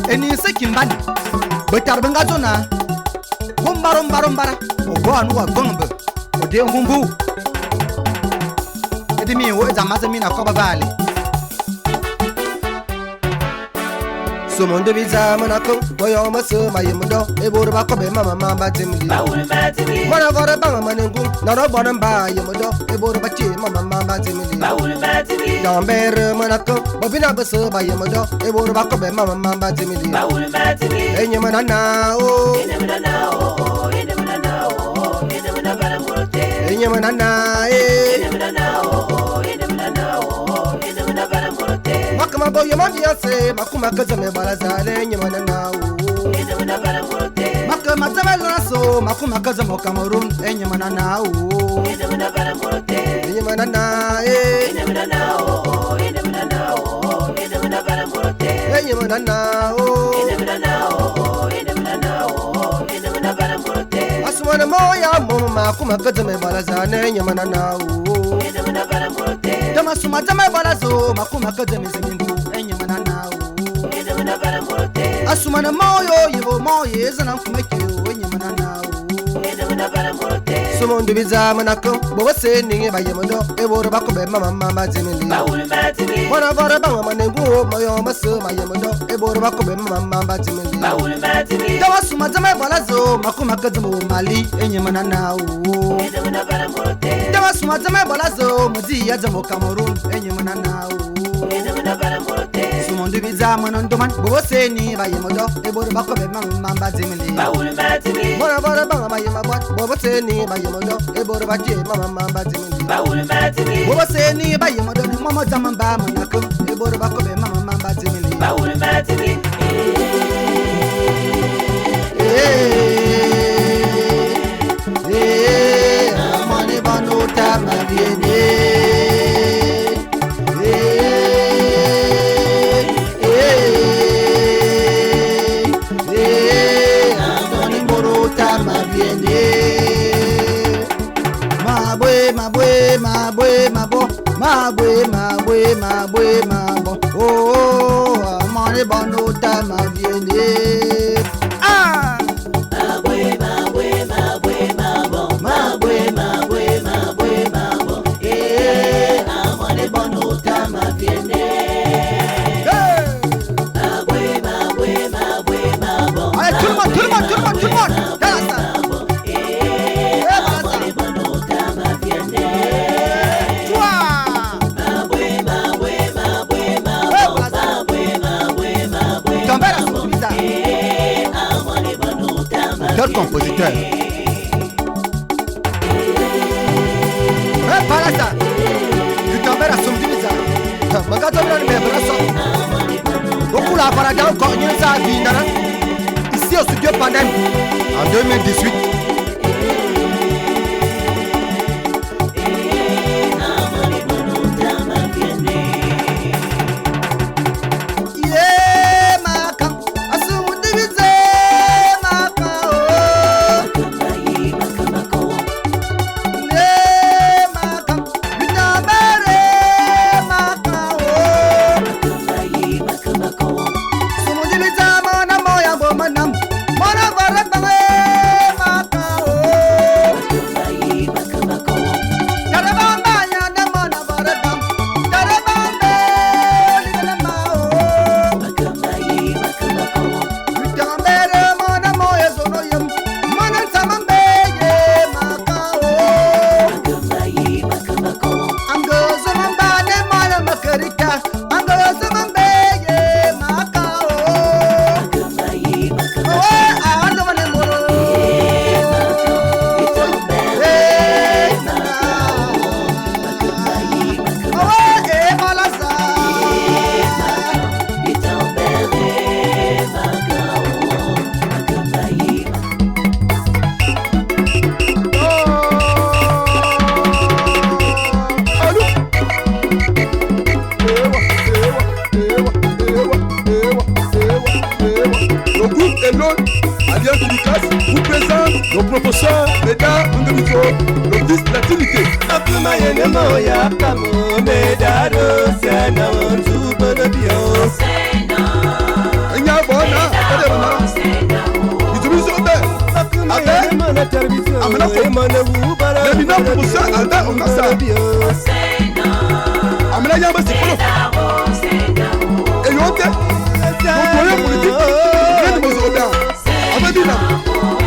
Eni se kimbani Betar bengazo na Bombara Ogo anu wa gombe Ode ngumbu Edimi wo zamaza mina koba vale Somonde biza manako Boyo maso mayemundo Eboro bakobe mama timuli Mwana gore banga manengu Naro bonamba yemundo Eboro bachi mama timuli Tambere manako Bobina baso bayemundo Eboro bakobe mama timuli Enye manana o Enye manana Makama boyo mabiase Makuma kaza me barazale Enye manana o Makama zabe laso Makuma kaza mo Cameroon Enye manana o Enye manana Enye manana o Asumana moya momo Makuma kaza me barazale Enye manana o Dama suma zame balazo Makuma kaza me zemingu Enye manana o Asumana moyo Yivo moye Zana kumekyo Enye manana o Sumundu biza manako, bobo se ninge ba yemodo, e woro ba ko be mama mama timili. Mona vora ba mama nengu, moyo maso ma yemodo, e woro ba ko be mama mama timili. Dawa suma zama balazo, makuma kazumu mali, enye manana o. Dawa suma zama balazo, mudi ya zamo Cameroon, enye manana o. Sumundu biza manondoman, bobo se ni ba yemodo, e woro ba ko be mama mama timili. Mona vora ba mama yemodo, bobo se ni ba yemodo, e woro ba je mama mama timili. Bobo se ni ba yemodo, mama zaman ba manako, e woro ba ko be mama mama timili. Money banota ma viene. Money banota ma viene. Ma bo. Oh, money banota ma viene. Ah. Tout le monde, quel compositeur. Palasa, tu t'embêtes à son divisa. Magato bien le brasso. Beaucoup la parada encore une sa vie, ici au studio Pandem en 2018. vous présente nos professeurs, Médard Ndemito, l'office de la Trinité.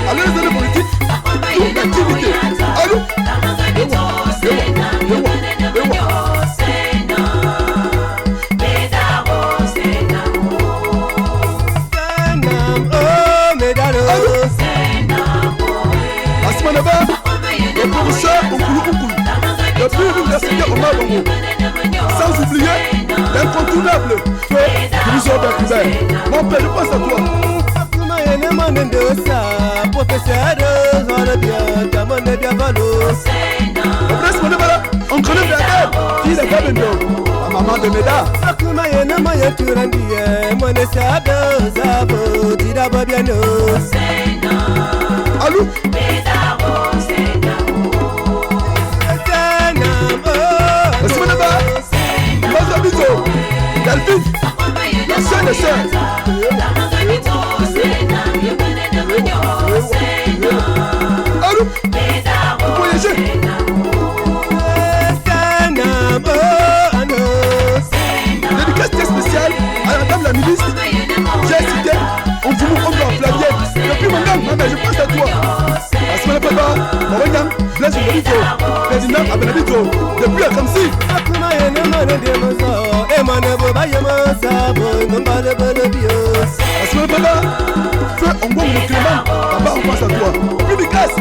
Allez, les politiques, l'activité. Allô? Le professeur depuis l'université Omar Bongo. Sans oublier l'incontournable Division d'Acubain. Mon père, je pense à toi. On connaît bien qui est Gabendo, la maman de Médard. Allô? Delphine, la sœur des sœurs. Allô? Vous voyez Bito, depuis à Kamsi. Akuma yene mane de mozo, e mane bo ba yemo sabo, ngambale bele bio. Asma Baba, fais un bon Clément, là-bas on passe à toi. Publicas.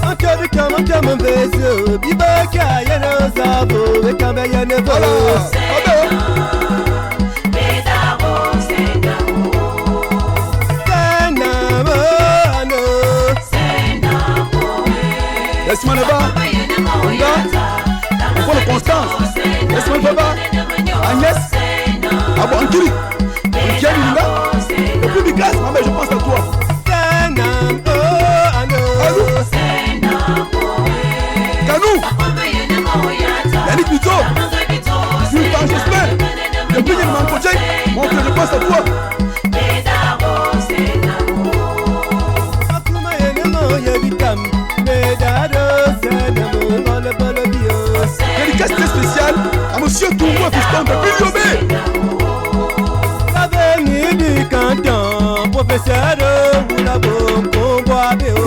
Anke kama kama bezo, bibaka yene sabo, e kamba yene bo. Laisse-moi là-bas. On prend le Constance. Laisse-moi là-bas. Agnès. Abo Ankiri. Ankiri là. Le Publicas, maman, je pense à toi. Alou. Kanou. Yannick Bito. Sultan Jesper. Depuis qu'il m'a empoché, mon frère, je pense à toi. Dédicace spéciale à monsieur Tourmo Fiston de Bilyobé. L'avenir du canton, professeur Boulabo, Comboabéo.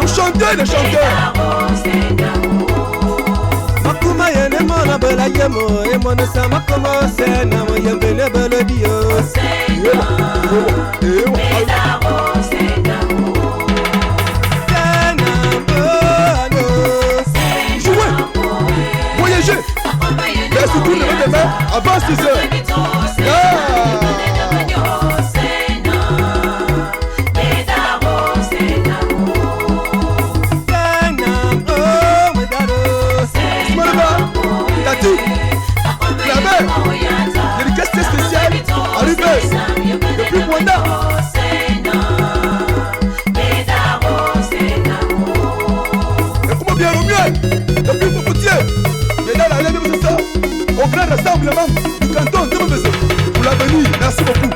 Le chanteur des chanteurs. Makuma yene mona bela yemo, e mona sama como sena, mo yembe ne bela dio. Voyager. Mais surtout le lendemain avant 6 heures. Tati, la mère, dédicace spéciale à l'UBS depuis Rwanda. Et comment bien au mieux, depuis Popotier, mesdames, allez, c'est ça, au grand rassemblement du canton de Mbese. Pour l'avenir, merci beaucoup.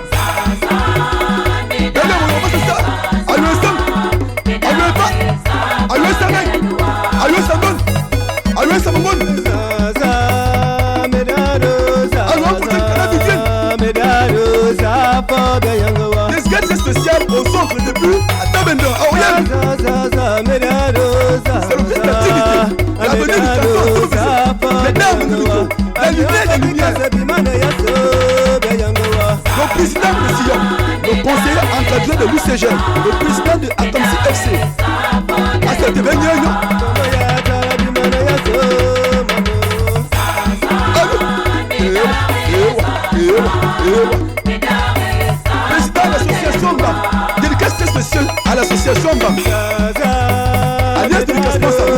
Mesdames, on va c'est ça, à l'USM, à l'UEFA, à l'USM, à l'USM, à l'USM. Dédicace spéciale au centre de but à Tabendo, à Oyam. C'est le fils d'activité, l'avenir du canton de Mesdames, la lumière des lumières. Le président de Sion, le conseiller encadré de l'UCG, le président de Atomsi FC. À cette événement, président de l'association BAM, dédicace spéciale à l'association BAM. Alias dédicace spéciale.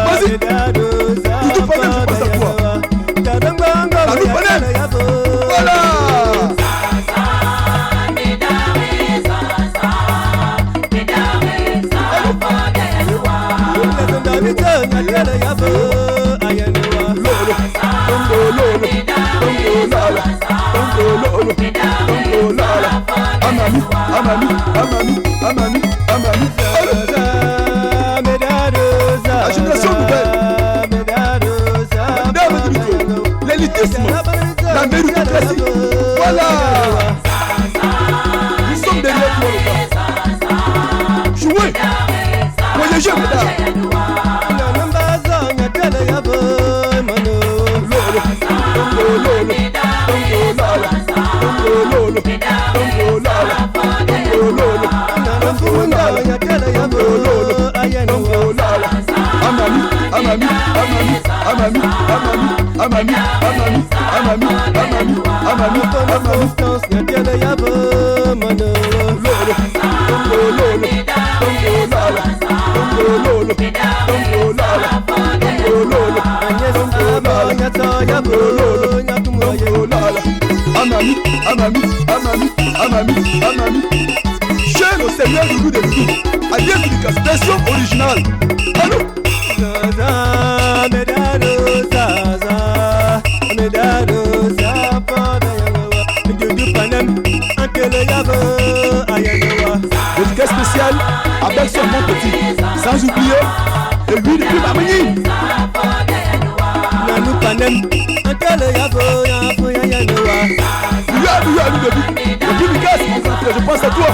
Vas-y, tout problème, je passe à toi. La loupe panel. Voilà. Amami. La génération nouvelle. L'élitisme, la méritocratie. Voilà. Nous sommes derrière toi, le gars. Jouez. Voyagez, madame. Chez le Seigneur du goût de Loulou, Alias Dédicace, version originale. Allô? Dédicace spéciale à Bergson mon petit, sans oublier et lui depuis Mamani. Le Publicas, mon frère, je pense à toi.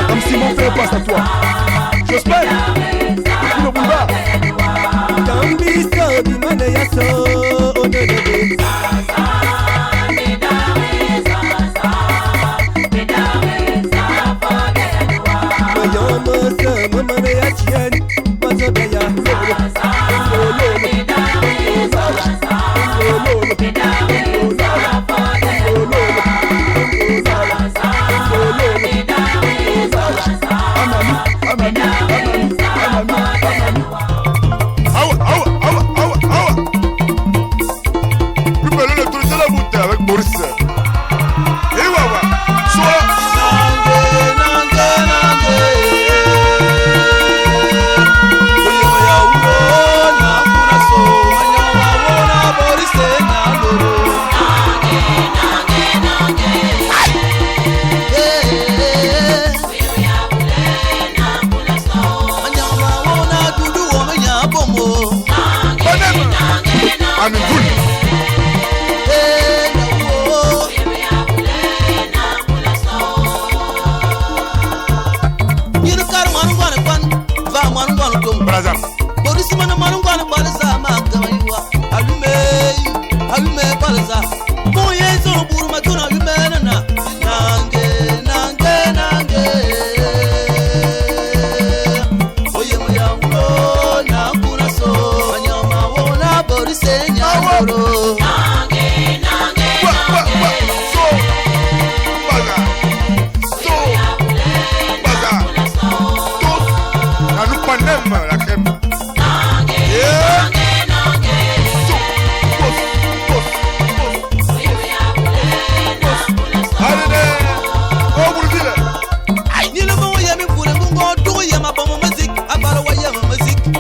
Comme Simon fait passe à toi. J'espère. Depuis le boulevard.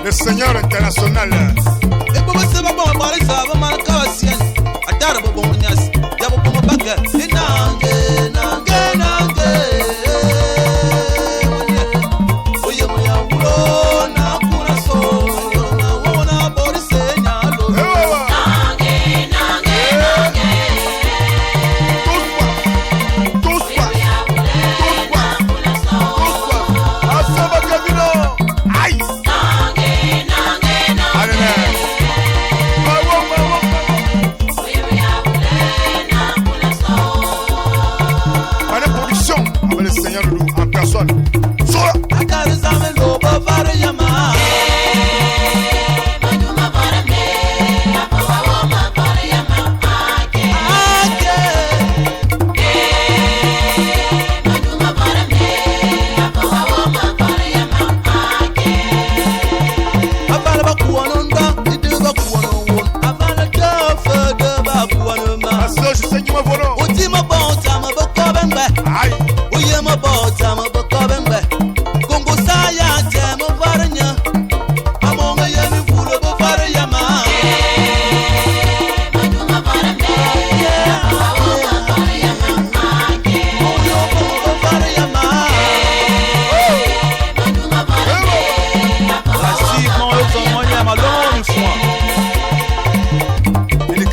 Le Seigneur international.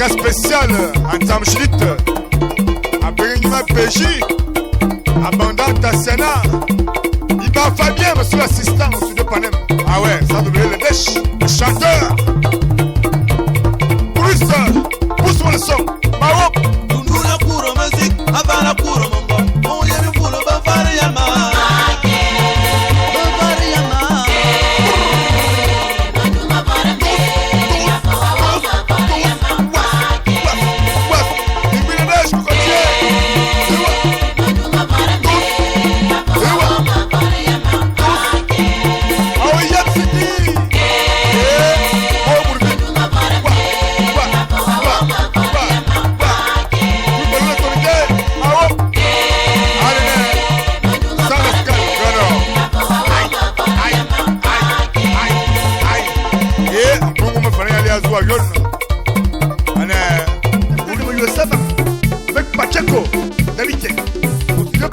Spécial en Tamchilit, à Béringima PJ, à Banda Tassiana, Iba Fabien, monsieur l'assistant au studio Panem. Ah ouais, ça devrait le dèche, le chanteur. Pousse-moi le son, Maroc. Nous la cour musique, avant la cour mon on y a vu pour le Bavariama.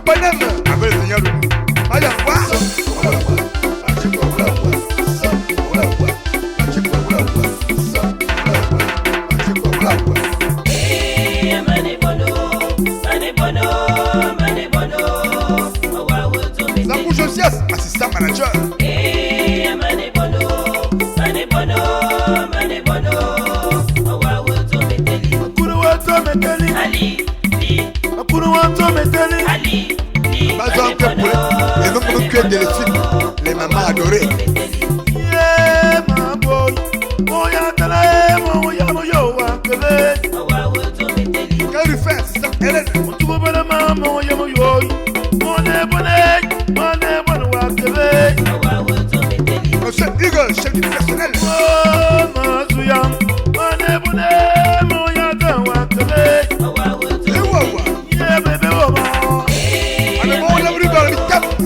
Panem, avec le Seigneur. Allez, quoi? Josias, assistant manager. Et même comme que des films, les mamans adorées. Quel lui fait, c'est ça, Hélène? Monsieur Eagle, chef du personnel.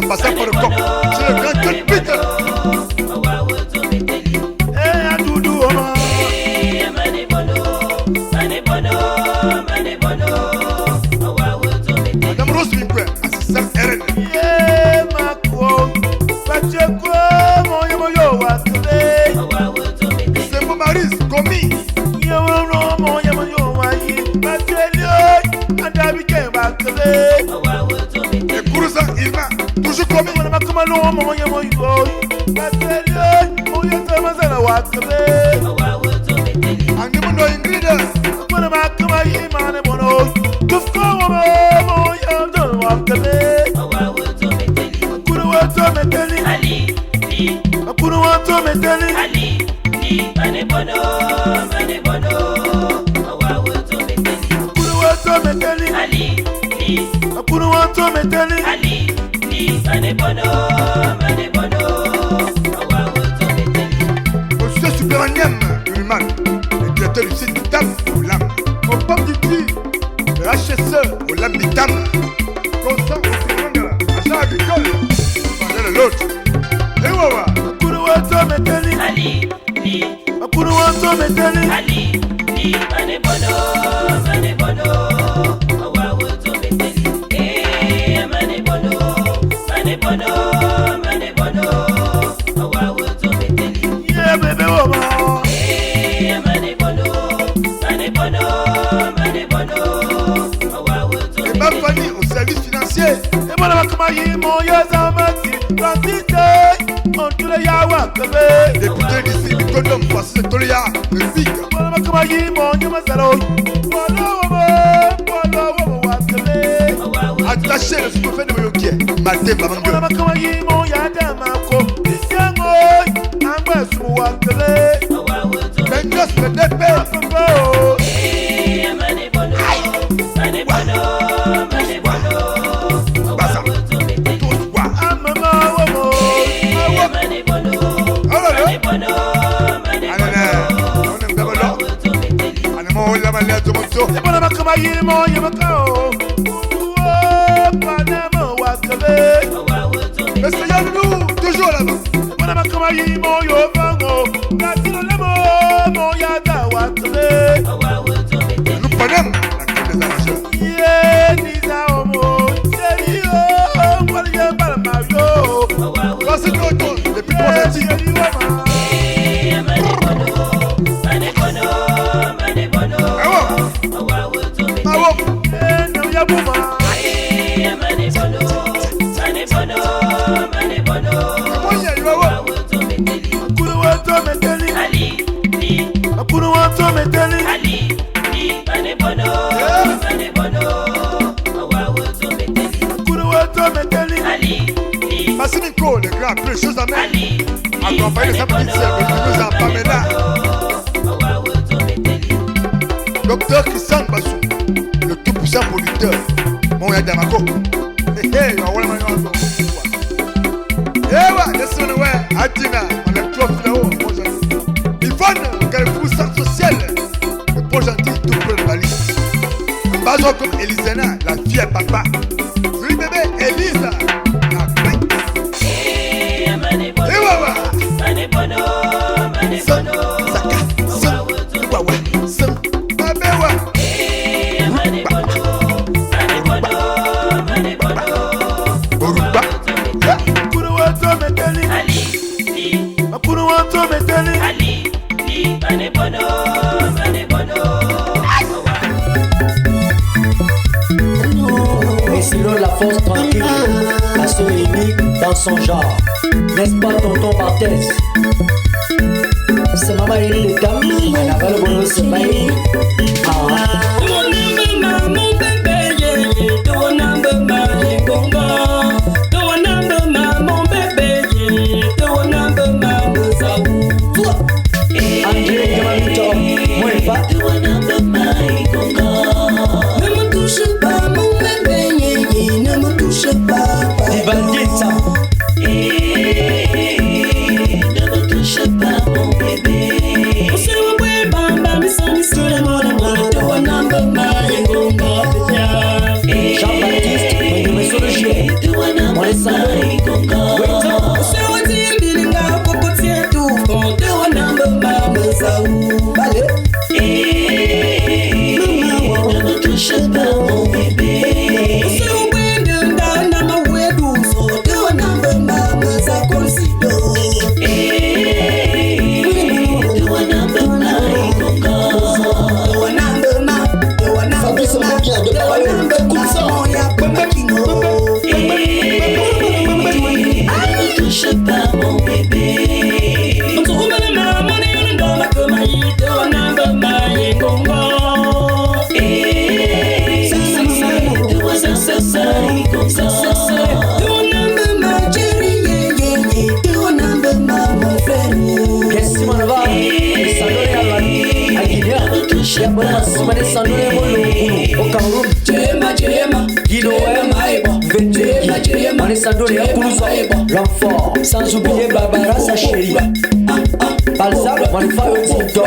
Passant par le cop, c'est le grand John Peter. Madame Rose Mingwe, assistant RN. C'est mon mari, Gomi. Et pour ça, il va toujours commis. Monsieur Supermaniam, le directeur du site du TAM au LAM. Au pop du tri, le HSE au LAM du TAM. Constant au Siranga, agent agricole, pendant de l'autre. Et voilà. Et ma famille au service financier. Et moi, député d'ici, Nicodome, voici Tolia, le Big. Attaché le sous-préfet de Moyokie, Maté Babango. Bengos, le DP. Mais c'est Yannou, toujours là-bas. Nous prenons la clé des arrangeurs. Voici notre tour, les plus positifs. Massimiko, le grand peu de choses à mettre. Accompagné de sa petite sœur, nous en Pamela. Docteur Christian Bassou, le tout puissant producteur. Mon y'a Damako. Hey, on va le voir. Eh ouais, laissez-le ouais. Atina, on a trop fait là-haut. Yvonne, Carrefour Centre Social. Le bon gentil, tout près de la liste. Un bason comme Elisana, la fille à papa. Joli bébé, Elisa. Philo la force tranquille, assaut unique dans son genre. N'est-ce pas tonton Barthès? C'est maman Eli de Dam, on avait le bonheur se bailler. Mon bébé, ton number, my gonga. Ton number, mon bébé, ton number, my mozaou. André Gamamito, moi et pas. Ne me touche pas, mon bébé, ne me touche pas. Des bandits, ça. Ne me touche pas, mon bébé. C'est un peu bamba, mais ça me saoule, mon amour. Ton number, my gonga. Jean-Baptiste, moi je me suis le chien. Moi les salons. C'est un deal, bilinga, cocotier, tout. Ton number, my mozaou. Allez. Ne me touche pas, mon bébé. C'est un wind down, I'm a way to so ton number, my mozaou, consido. Touche pas mon bébé. On se roule la main, on est dans la comaïe, on a un peu maille congo. Ça, on a un peu ma chérie, on a un peu ma frère. Yes, mon va. Les salons à Guinée. Il y a bonne masse, les salons au Cameroun. Jema, Guido, on les salons à Koulouza. L'enfant, sans oublier Barbara, sa chérie. Balsam, on les fait au Tito.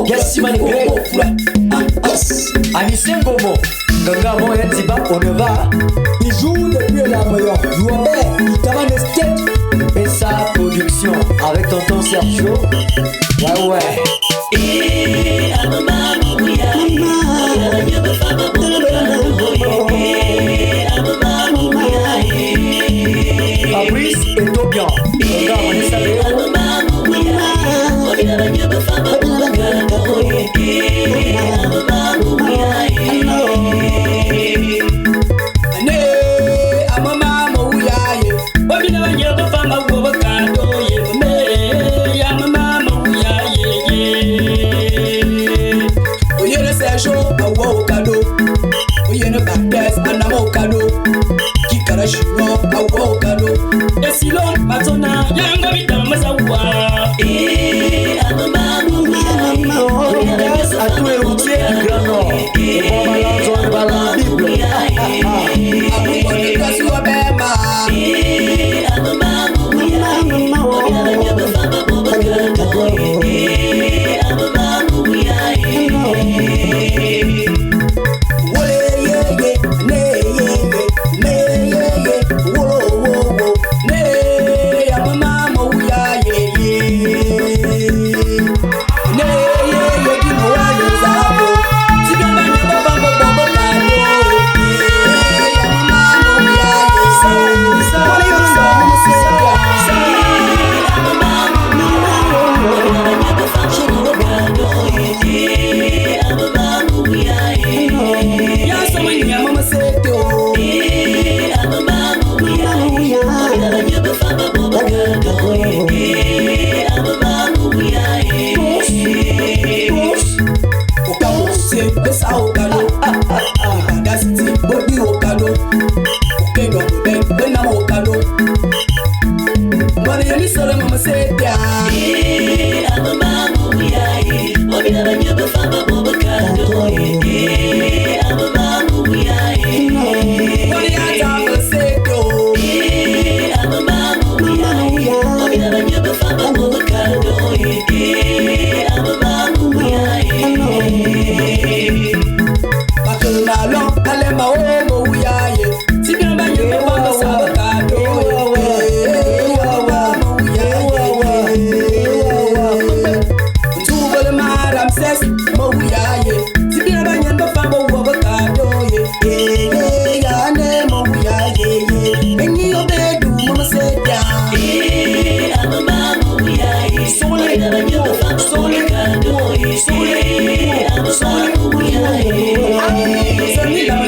Yes, mon grec. Anissé Gomo. Ganga Moya Tiba, on ne va. Il joue depuis la meilleure. Jouabert, il t'amène le skate. Et sa production avec tonton Sergio. Ouais. Fabrice et Tobian. Regarde, on est salé. À tous les routiers du Grand Nord, et bon balance, on va la Bible.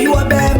You are bad.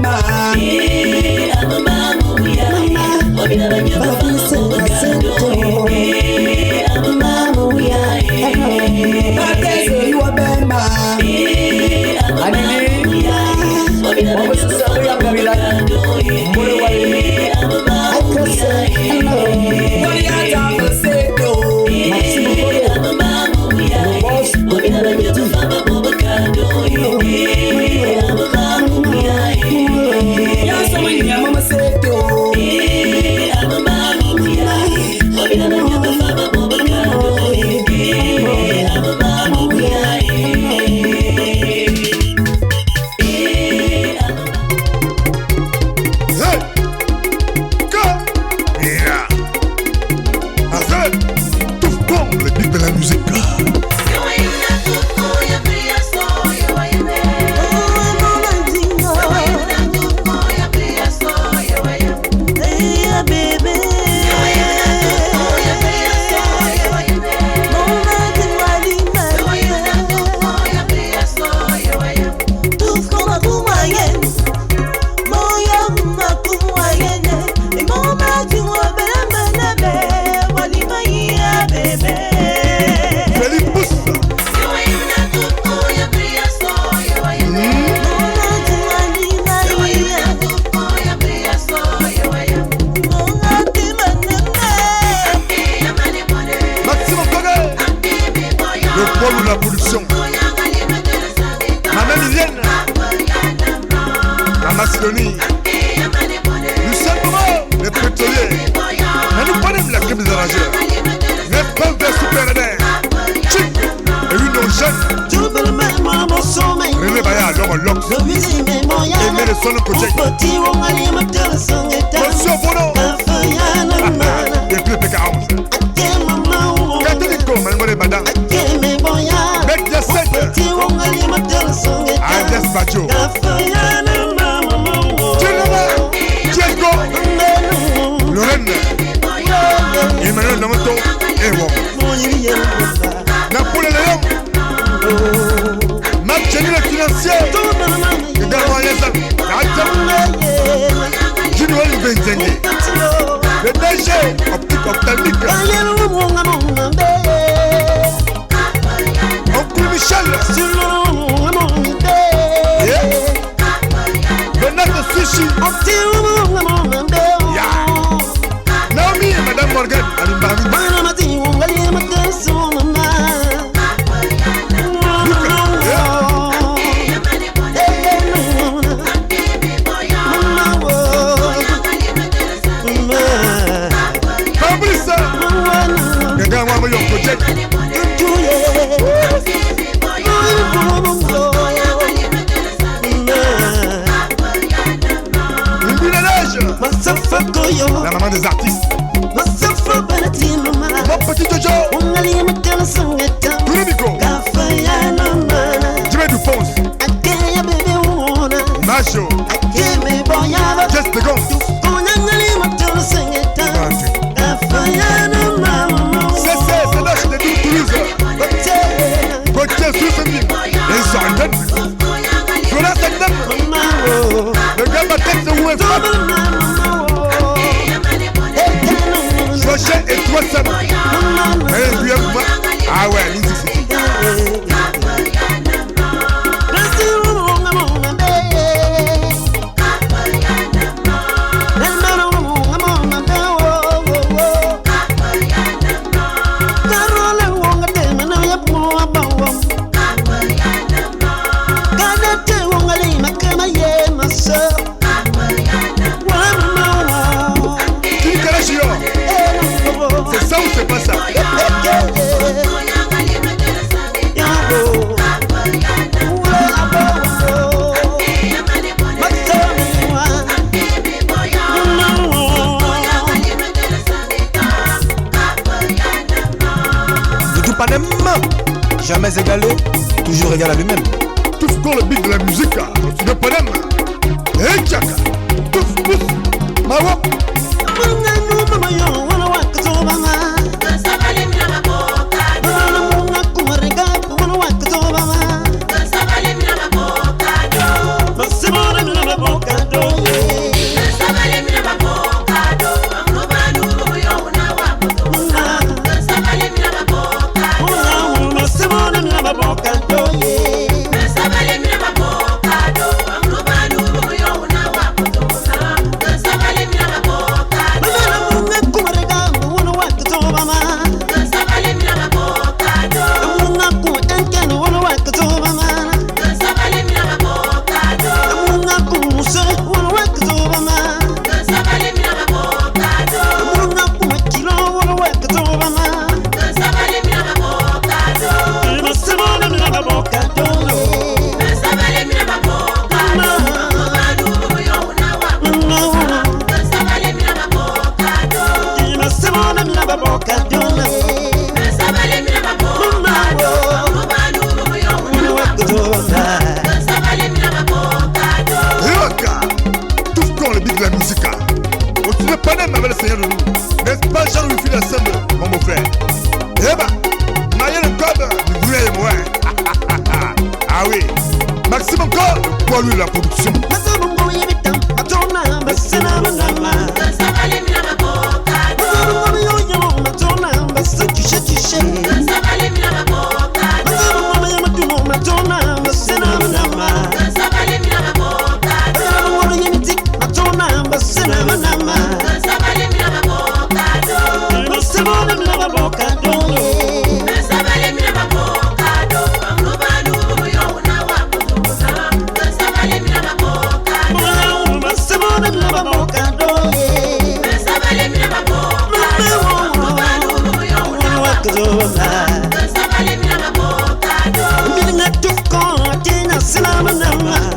La maman des artistes. Mon petit Jojo. Toulomico. Jimmy Duponce. Macho. Just the ghost. C'est l'âge de Toulouse. Gauthier Soussendine. Et Sardin. Jonas Sardin. Le gars ma tête de où est Rocher et toi seul. Et puis ah ouais, Lindsay City. C'est ça ou c'est pas ça? Doudou Panem, jamais égalé, toujours égal à lui-même. Tout ce qu'on le beat de la musique, Doudou Panem. Hey Tchaka, tous, Mawap. Boca, connais ma belle Seigneur Loulou. N'est-ce pas Jean-Louis Philippe Assemble, mon frère? Eh ben, Maïen le Cob, vous voulez et moi. Ah oui, Maxime encore, pour lui la production. Cinema